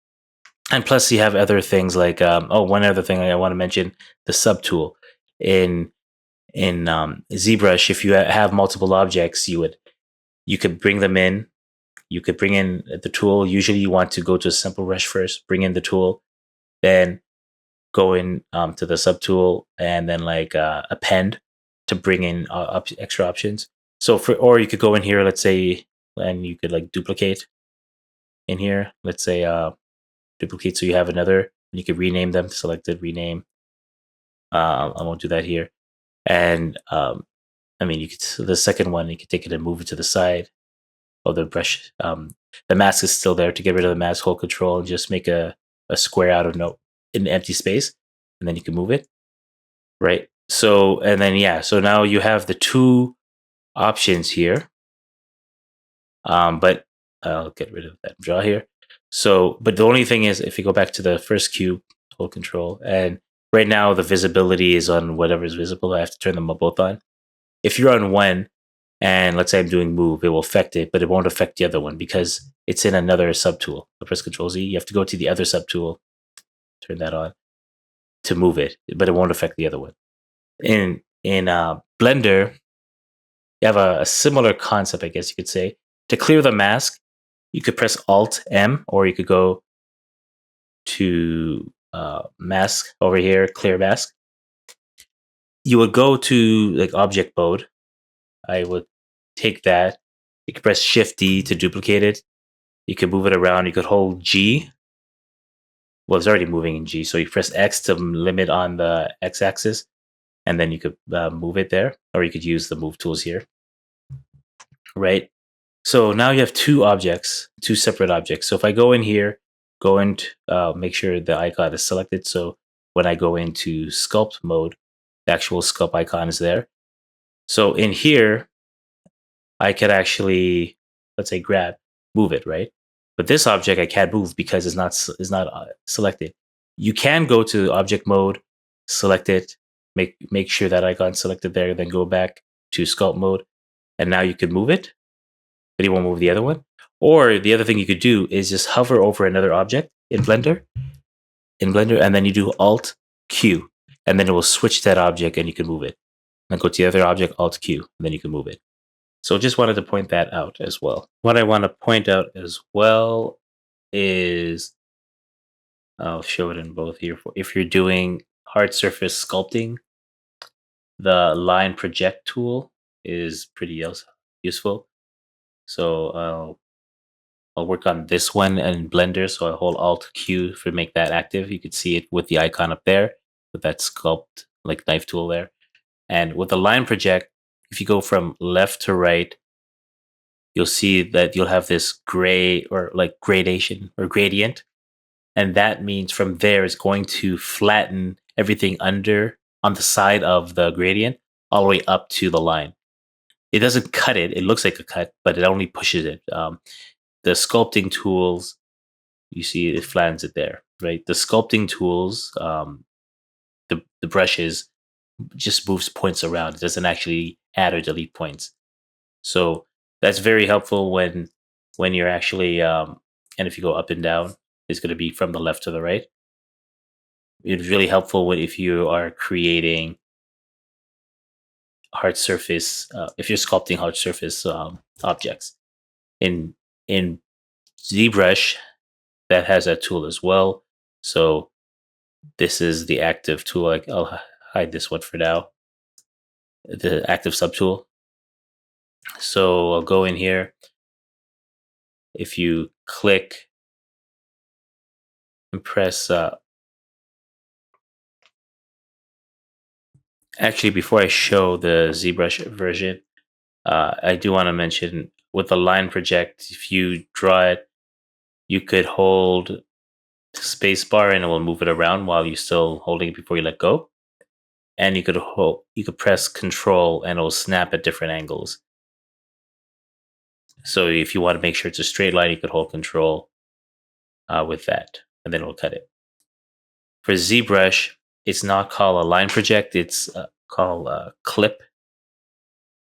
and plus you have other things like, one other thing I want to mention, the sub tool. In ZBrush, if you have multiple objects, you could bring them in. You could bring in the tool. Usually you want to go to a simple brush first, bring in the tool, then go in to the sub tool, and then like append to bring in extra options. So or you could go in here, let's say, and you could like duplicate in here. Let's say duplicate, so you have another, and you could rename them. Selected, rename. I won't do that here. And I mean, the second one, you could take it and move it to the side of the brush. The mask is still there. To get rid of the mask, hold Control and just make a square out of an empty space, and then you can move it. Right. So, and then, yeah, so now you have the two options here. But I'll get rid of that draw here. So, but the only thing is, if you go back to the first cube, hold Control, and right now the visibility is on whatever is visible. I have to turn them both on. If you're on one And let's say I'm doing move, it will affect it, but it won't affect the other one because it's in another subtool. I press Control Z. You have to go to the other subtool, turn that on to move it, but it won't affect the other one. In Blender, you have a similar concept, I guess you could say. To clear the mask, you could press Alt M, or you could go to mask over here, clear mask. You would go to like object mode. I would take that. You could press Shift D to duplicate it. You could move it around. You could hold G. Well, it's already moving in G. So you press X to limit on the X axis, and then you could move it there, or you could use the move tools here. Right. So now you have two separate objects. So if I go in here, make sure the icon is selected. So when I go into sculpt mode, the actual sculpt icon is there. So in here, I could actually, let's say, move it, right? But this object I can't move because it's not selected. You can go to object mode, select it, make sure that icon's selected there, then go back to sculpt mode, and now you can move it, but you won't move the other one. Or the other thing you could do is just hover over another object in Blender, and then you do Alt Q, and then it will switch that object and you can move it. Then go to the other object, Alt Q, and then you can move it. So just wanted to point that out as well. What I want to point out as well is, I'll show it in both here. If you're doing hard surface sculpting, the line project tool is pretty useful. So I'll work on this one in Blender. So I hold Alt Q to make that active. You can see it with the icon up there with that sculpt like knife tool there. And with the line project, if you go from left to right, you'll see that you'll have this gray or like gradation or gradient. And that means from there it's going to flatten everything under on the side of the gradient all the way up to the line. It doesn't cut it. It looks like a cut, but it only pushes it. The sculpting tools, you see it flattens it there, right? The sculpting tools, the brushes just moves points around. It doesn't actually add or delete points. So that's very helpful when you're actually, and if you go up and down, it's going to be from the left to the right. It's really helpful if you are creating hard surface, if you're sculpting hard surface objects. In ZBrush, that has that tool as well. So this is the active tool. I'll hide this one for now. The active subtool. So I'll go in here. If you click and press, actually, before I show the ZBrush version, I do want to mention with the line project, if you draw it, you could hold spacebar and it will move it around while you're still holding it before you let go. And you could press Control and it will snap at different angles. So if you want to make sure it's a straight line, you could hold Control with that, and then it will cut it. For ZBrush, it's not called a line project; it's called a clip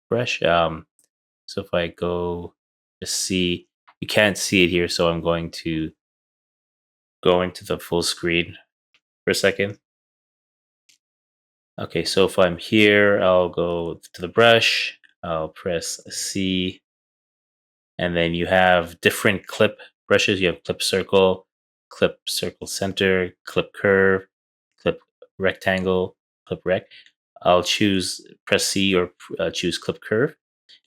brush. So if I go to see, you can't see it here, so I'm going to go into the full screen for a second. Okay, so if I'm here, I'll go to the brush, I'll press C, and then you have different clip brushes. You have clip circle center, clip curve, clip rectangle, clip rec. I'll press C or choose clip curve,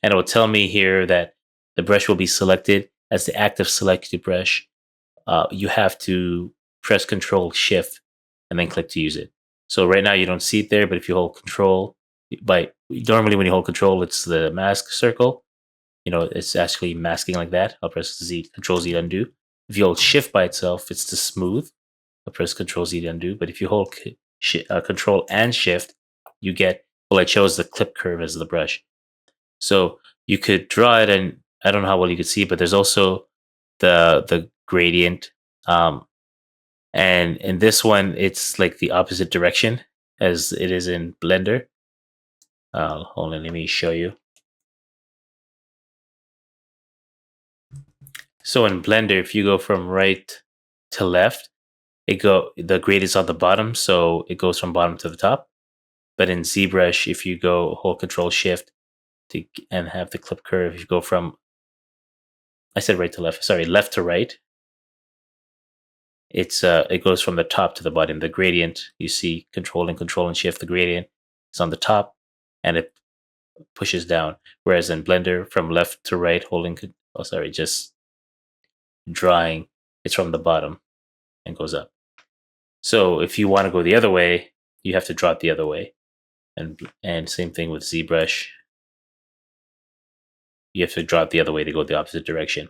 and it will tell me here that the brush will be selected as the active selected brush. You have to press Control Shift and then click to use it. So right now you don't see it there, but if you hold Control, normally when you hold Control, it's the mask circle. It's actually masking like that. I'll press Control Z to undo. If you hold Shift by itself, it's the smooth. I'll press Control Z to undo. But if you hold Control and Shift, you get, I chose the clip curve as the brush. So you could draw it, and I don't know how well you could see, but there's also the gradient. And in this one, it's like the opposite direction as it is in Blender. Hold on, let me show you. So in Blender, if you go from right to left, the grade is on the bottom, so it goes from bottom to the top. But in ZBrush, if you go hold Control Shift and have the clip curve, if you go from, I said right to left, sorry, left to right, it goes from the top to the bottom. The gradient, you see Control and Shift, the gradient is on the top, and it pushes down. Whereas in Blender, from left to right, just drawing, it's from the bottom and goes up. So if you want to go the other way, you have to draw it the other way. And same thing with ZBrush. You have to draw it the other way to go the opposite direction.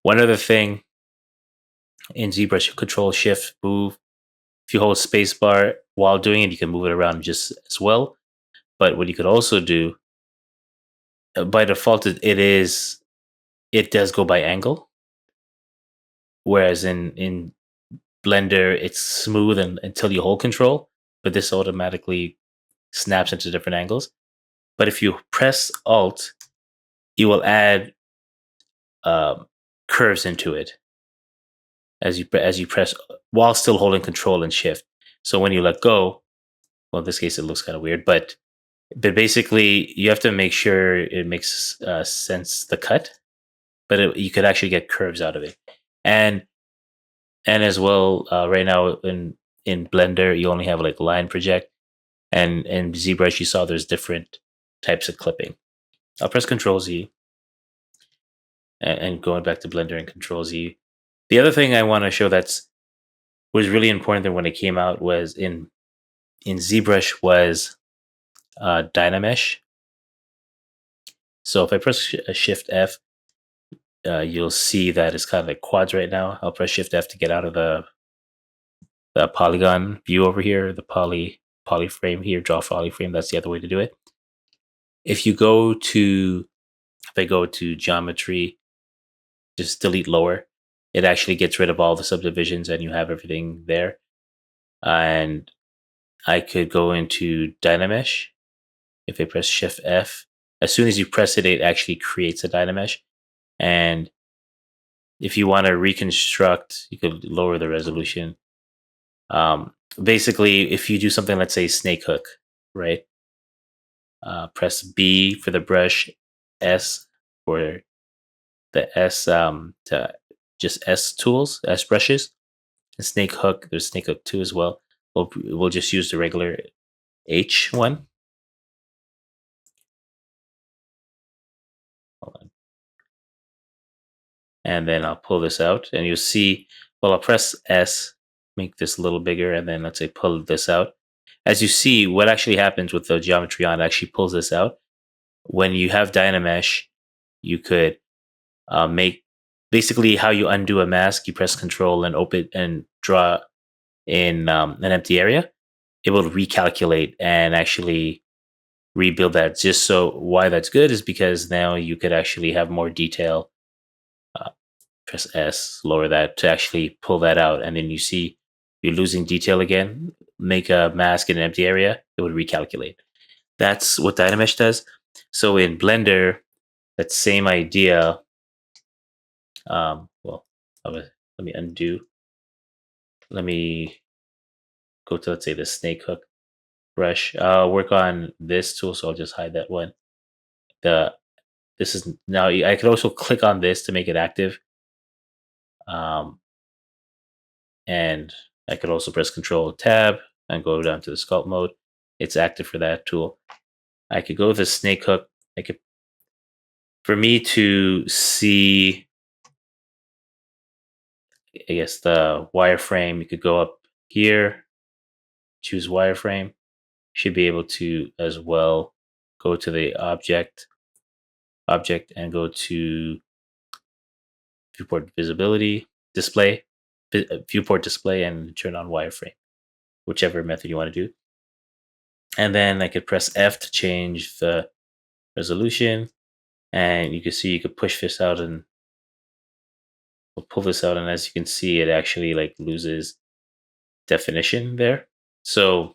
One other thing in ZBrush, Control Shift move. If you hold spacebar while doing it, you can move it around just as well. But what you could also do, by default, it does go by angle. Whereas in Blender, it's smooth until you hold Control, but this automatically snaps into different angles. But if you press Alt, you will add curves into it as you press while still holding Control and Shift. So when you let go, well, in this case it looks kind of weird, but basically you have to make sure it makes sense, the cut, but you could actually get curves out of it. And as well, right now in Blender you only have like line project, and in ZBrush you saw there's different types of clipping. I'll press Control Z, and going back to Blender and Control Z. The other thing I want to show was really important when it came out was in ZBrush was DynaMesh. So if I press Shift F, you'll see that it's kind of like quads right now. I'll press Shift F to get out of the polygon view over here, the poly frame here, draw poly frame. That's the other way to do it. If I go to geometry, just delete lower, it actually gets rid of all the subdivisions and you have everything there. And I could go into DynaMesh. If I press Shift F, as soon as you press it, it actually creates a DynaMesh. And if you want to reconstruct, you could lower the resolution. Basically, if you do something, let's say snake hook, right? Press B for the brush, S for the S to just S tools, S brushes, and snake hook. There's snake hook 2 as well. We'll just use the regular H one. Hold on. And then I'll pull this out, and you'll see. Well, I'll press S, make this a little bigger, and then let's say pull this out. As you see, what actually happens with the geometry on, it actually pulls this out. When you have DynaMesh, you could make basically how you undo a mask. You press Control and open and draw in an empty area. It will recalculate and actually rebuild that. Just so why that's good is because now you could actually have more detail. Press S, lower that to actually pull that out, and then you see you're losing detail again. Make a mask in an empty area, it would recalculate. That's what DynaMesh does. So in Blender, that same idea. Well, let me undo. Let me go to, let's say, the snake hook brush. I'll work on this tool, so I'll just hide that one. This is now. I could also click on this to make it active. And I could also press Control Tab and go down to the sculpt mode. It's active for that tool. I could go with the snake hook. For me to see, I guess, the wireframe, you could go up here, choose wireframe. Should be able to as well go to the object and go to viewport visibility display, viewport display, and turn on wireframe, whichever method you want to do. And then I could press F to change the resolution, and you can see you could push this out and we'll pull this out, and as you can see, it actually like loses definition there. So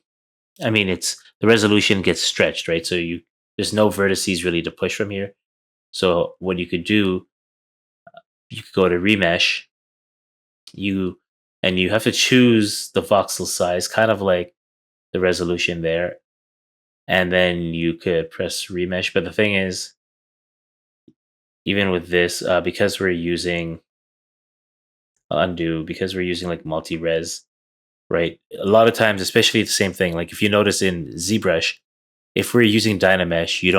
I mean, the resolution gets stretched, right? So there's no vertices really to push from here. So what you could do, you could go to remesh. You have to choose the voxel size, kind of like the resolution there, and then you could press remesh. But the thing is, even with this, because we're using undo, because we're using like multi-res, right? A lot of times, especially the same thing. Like if you notice in ZBrush, if we're using DynaMesh, you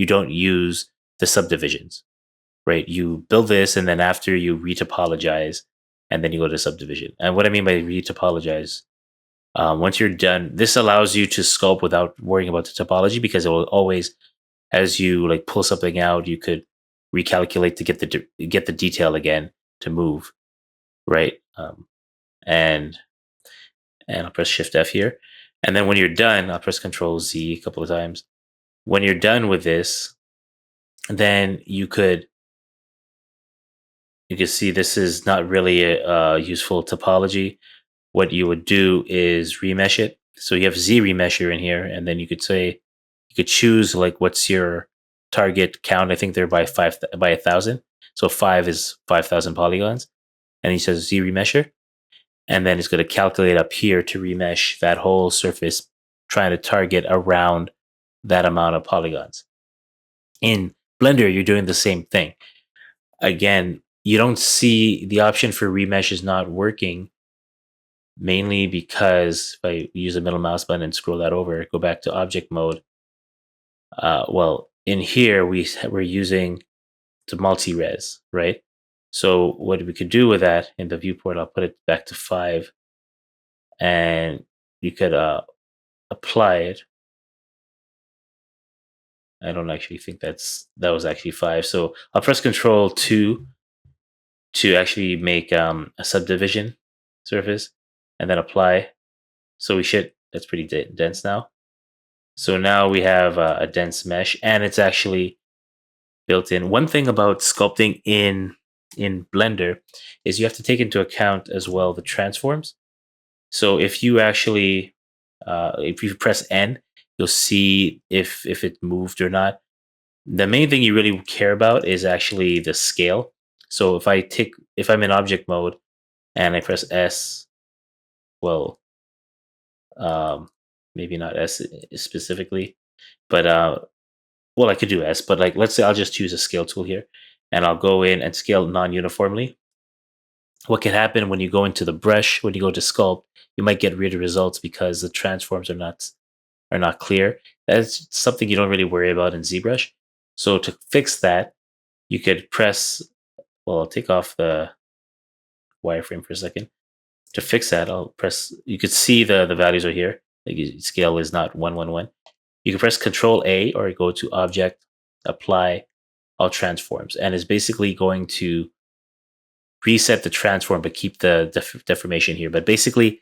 don't use the subdivisions, right? You build this, and then after you retopologize, and then you go to subdivision. And what I mean by retopologize, once you're done, this allows you to sculpt without worrying about the topology, because it will always, as you like pull something out, you could recalculate to get the detail again to move, right? And I'll press Shift F here, and then when you're done, I'll press Control Z a couple of times. When you're done with this, then you can see this is not really a useful topology. What you would do is remesh it. So you have Z remesher in here, and then you could choose like what's your target count. I think they're by 1,000. So 5 is 5,000 polygons, and he says Z remesher, and then it's going to calculate up here to remesh that whole surface, trying to target around that amount of polygons. In Blender, you're doing the same thing. Again, you don't see the option for remesh is not working, mainly because if I use the middle mouse button and scroll that over, go back to object mode. Well, in here, we're using the multi-res, right? So what we could do with that in the viewport, I'll put it back to 5, and you could apply it. I don't actually think that was actually 5. So I'll press Control 2 to actually make a subdivision surface, and then apply. So that's pretty dense now. So now we have a dense mesh, and it's actually built in. One thing about sculpting in Blender is you have to take into account as well the transforms. So if you actually, if you press N, you'll see if it moved or not. The main thing you really care about is actually the scale. So if I'm in object mode and I press S, well, maybe not S specifically, but well, I could do S, but like let's say I'll just choose a scale tool here, and I'll go in and scale non-uniformly. What can happen when you go into the brush, when you go to sculpt, you might get weird results because the transforms are not clear. That's something you don't really worry about in ZBrush. So to fix that, you could press, well, I'll take off the wireframe for a second. To fix that, I'll press, you could see the values are here. Like scale is not 111. You can press Control A or go to Object, Apply All Transforms, and it's basically going to reset the transform but keep the deformation here. But basically,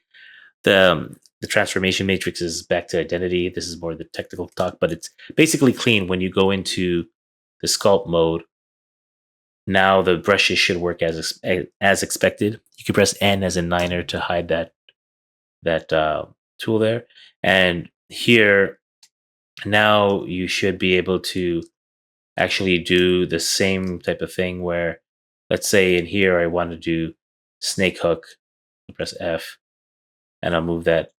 the transformation matrix is back to identity. This is more the technical talk, but it's basically clean when you go into the sculpt mode. Now the brushes should work as expected. You can press N as a niner to hide that tool there, and here now you should be able to actually do the same type of thing where, let's say in here I want to do snake hook, press F, and I'll move that.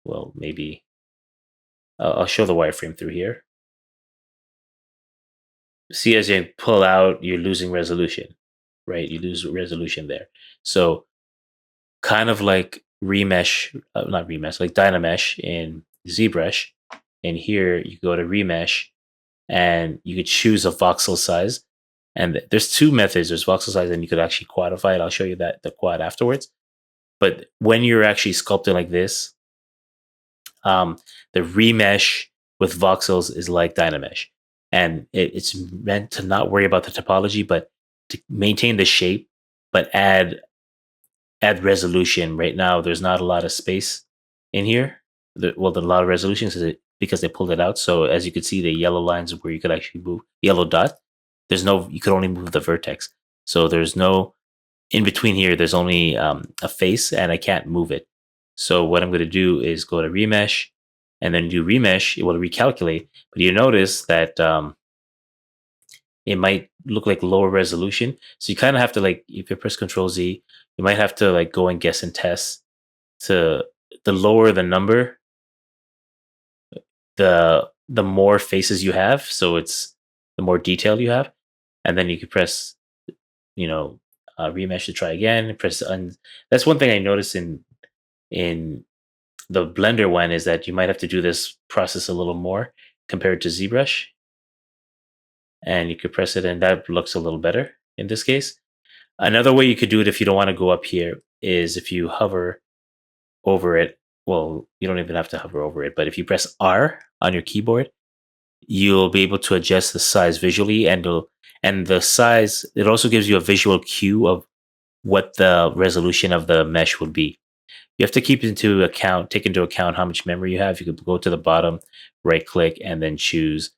Well, maybe I'll show the wireframe through here. See, as you pull out, you're losing resolution, right? You lose resolution there. So kind of like remesh, not remesh, like DynaMesh in ZBrush. And here you go to remesh, and you could choose a voxel size. And there's two methods. There's voxel size, and you could actually quadify it. I'll show you the quad afterwards. But when you're actually sculpting like this, the remesh with voxels is like DynaMesh. And it's meant to not worry about the topology, but to maintain the shape, but add resolution. Right now, there's not a lot of space in here. A lot of resolutions because they pulled it out. So as you can see, the yellow lines where you could actually move, yellow dot, you could only move the vertex. So there's no, in between here, there's only a face, and I can't move it. So what I'm going to do is go to remesh, and then do remesh. It will recalculate. But you notice that it might look like lower resolution. So you kind of have to like, if you press Control Z, you might have to like go and guess and test. To the lower the number, the more faces you have. So it's the more detail you have, and then you can press, remesh to try again. Press That's one thing I noticed in the Blender one, is that you might have to do this process a little more compared to ZBrush, and you could press it, and that looks a little better in this case. Another way you could do it if you don't want to go up here is if you hover over it. Well, you don't even have to hover over it, but if you press R on your keyboard, you'll be able to adjust the size visually, and the size, it also gives you a visual cue of what the resolution of the mesh would be. You have to take into account how much memory you have. You could go to the bottom, right click, and then choose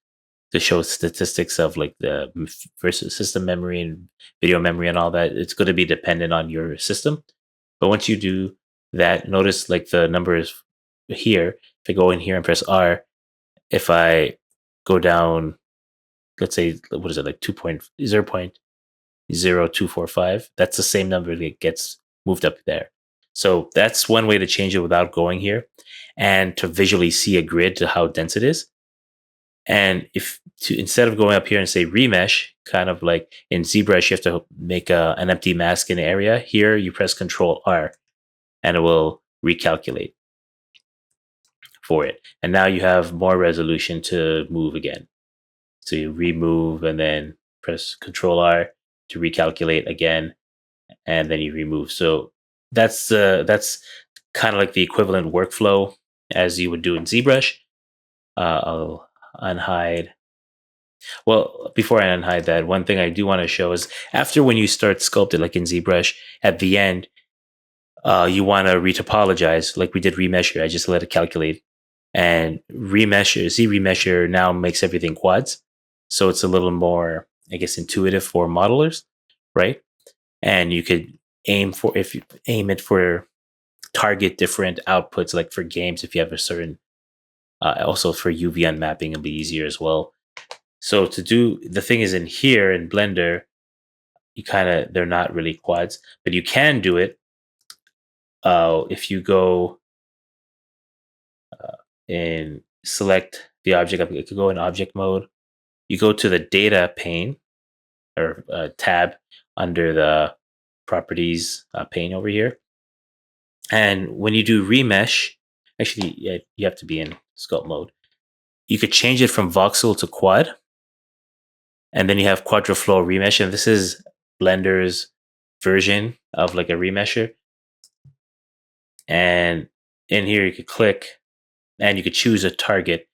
to show statistics of like the versus system memory and video memory and all that. It's going to be dependent on your system. But once you do that, notice like the numbers here. If I go in here and press R, if I go down, let's say, what is it, like 2.0.0245, that's the same number that gets moved up there. So that's one way to change it without going here, and to visually see a grid to how dense it is. And instead of going up here and say remesh, kind of like in ZBrush, you have to make an empty mask in the area. Here, you press Control R, and it will recalculate for it. And now you have more resolution to move again. So you remove and then press Control R to recalculate again, and then you remove. So that's kind of like the equivalent workflow as you would do in ZBrush. I'll unhide. Well, before I unhide that, one thing I do want to show is after when you start sculpting, like in ZBrush, at the end, you want to retopologize, like we did remesher. I just let it calculate, and ZRemesher now makes everything quads, so it's a little more, I guess, intuitive for modelers, right? And you could if you aim it for target different outputs, like for games, if you have a certain, also for UV unmapping, it'll be easier as well. So to do, the thing is, in here in Blender, they're not really quads, but you can do it. If you go and select the object, it could go in object mode. You go to the data pane or tab under the properties pane over here. And when you do remesh, actually, yeah, you have to be in sculpt mode. You could change it from voxel to quad. And then you have quadroflow remesh. And this is Blender's version of like a remesher. And in here, you could click and you could choose a target.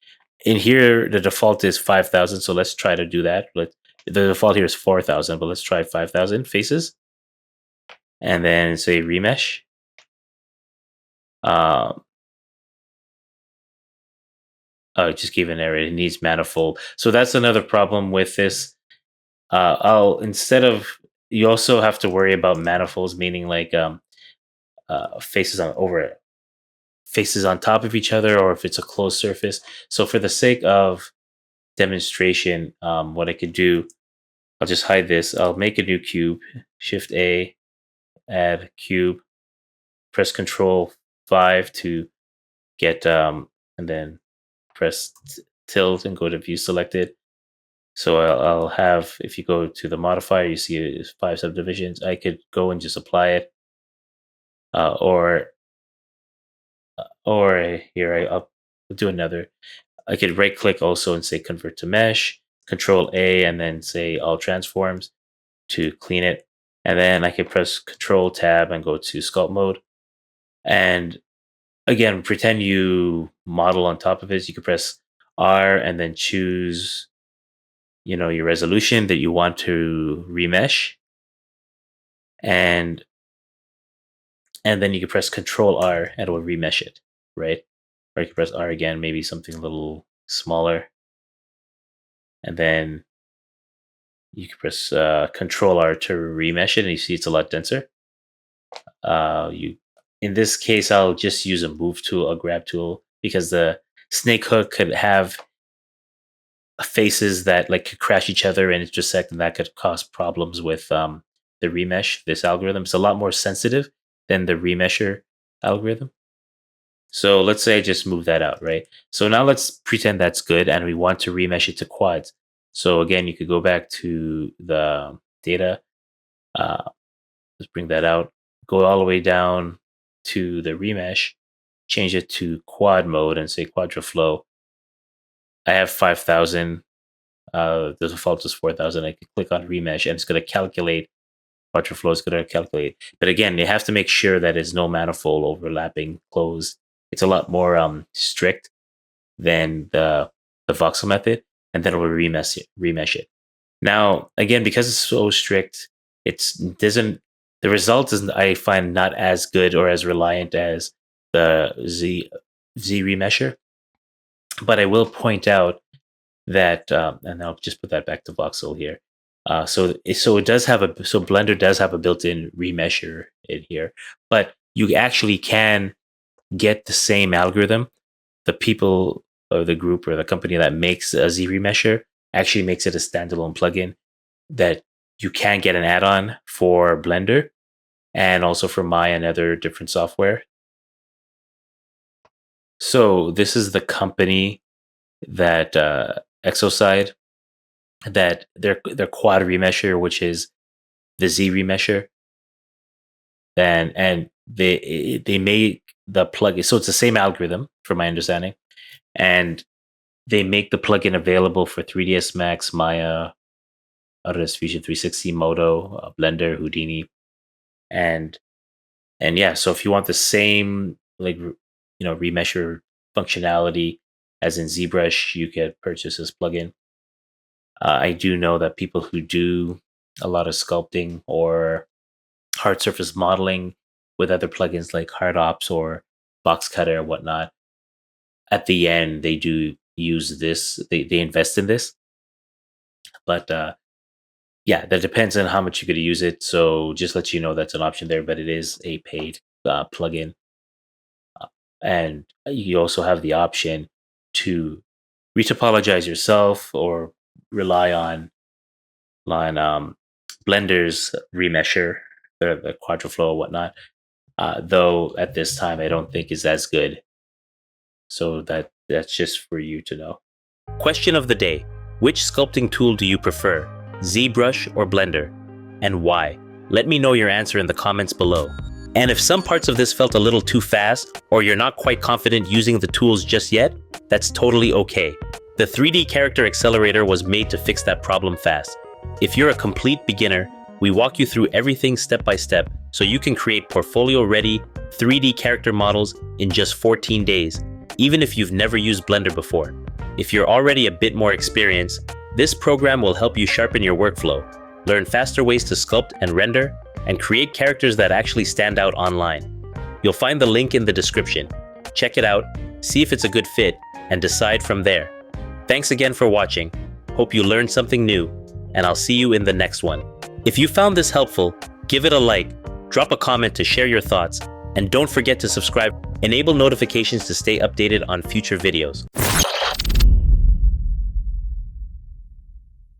In here, the default is 5,000. So let's try to do that. The default here is 4,000, but let's try 5,000 faces. And then say remesh. It just gave an error. It needs manifold. So that's another problem with this. You also have to worry about manifolds, meaning like faces on top of each other, or if it's a closed surface. So for the sake of demonstration, what I could do, I'll just hide this. I'll make a new cube, Shift A, add cube, press Control 5 to get, and then press tilt and go to view selected. So I'll have, if you go to the modifier, you see 5 subdivisions. I could go and just apply it, or here I'll do another. I could right click also and say convert to mesh, Control A, and then say all transforms to clean it. And then I can press Control Tab and go to sculpt mode. And again, pretend you model on top of it. You can press R and then choose, your resolution that you want to remesh. And then you can press Control R and it will remesh it, right? Or you can press R again, maybe something a little smaller. And then you can press Control R to remesh it, and you see it's a lot denser. In this case, I'll just use a move tool, a grab tool, because the snake hook could have faces that like could crash each other and intersect, and that could cause problems with the remesh. This algorithm is a lot more sensitive than the remesher algorithm. So let's say I just move that out, right? So now let's pretend that's good and we want to remesh it to quads. So again, you could go back to the data. Let's bring that out. Go all the way down to the remesh, change it to quad mode and say quadraflow. I have 5,000. The default is 4,000. I can click on remesh and it's going to calculate. Quadraflow is going to calculate. But again, you have to make sure that there's no manifold overlapping closed. It's a lot more strict than the voxel method, and then it will remesh it. Now, again, because it's so strict, the result is, I find, not as good or as reliant as the Z remesher. But I will point out that, and I'll just put that back to voxel here. So it does have Blender does have a built-in remesher in here, but you actually can get the same algorithm. The people or the group or the company that makes a Z remesher actually makes it a standalone plugin that you can get an add-on for Blender and also for Maya and other different software. So this is the company that Exoside, that their quad remesher, which is the Z remesher, and they make the plugin. So it's the same algorithm, from my understanding, and they make the plugin available for 3ds Max, Maya, Autodesk Fusion 360, Modo, Blender, Houdini, and yeah. So if you want the same remesher functionality as in ZBrush, you can purchase this plugin. I do know that people who do a lot of sculpting or hard surface modeling with other plugins like HardOps or Box Cutter or whatnot, at the end they do use this. They invest in this, but yeah, that depends on how much you're going to use it. So just let you know that's an option there, but it is a paid plugin, and you also have the option to retopologize yourself or rely on Blender's remesher, the quadraflow or whatnot. Though at this time, I don't think is as good. So that's just for you to know. Question of the day: which sculpting tool do you prefer, ZBrush or Blender, and why? Let me know your answer in the comments below. And if some parts of this felt a little too fast, or you're not quite confident using the tools just yet, that's totally okay. The 3D Character Accelerator was made to fix that problem fast. If you're a complete beginner, we walk you through everything step by step so you can create portfolio-ready 3D character models in just 14 days, even if you've never used Blender before. If you're already a bit more experienced, this program will help you sharpen your workflow, learn faster ways to sculpt and render, and create characters that actually stand out online. You'll find the link in the description. Check it out, see if it's a good fit, and decide from there. Thanks again for watching. Hope you learned something new, and I'll see you in the next one. If you found this helpful, give it a like, drop a comment to share your thoughts, and don't forget to subscribe. Enable notifications to stay updated on future videos.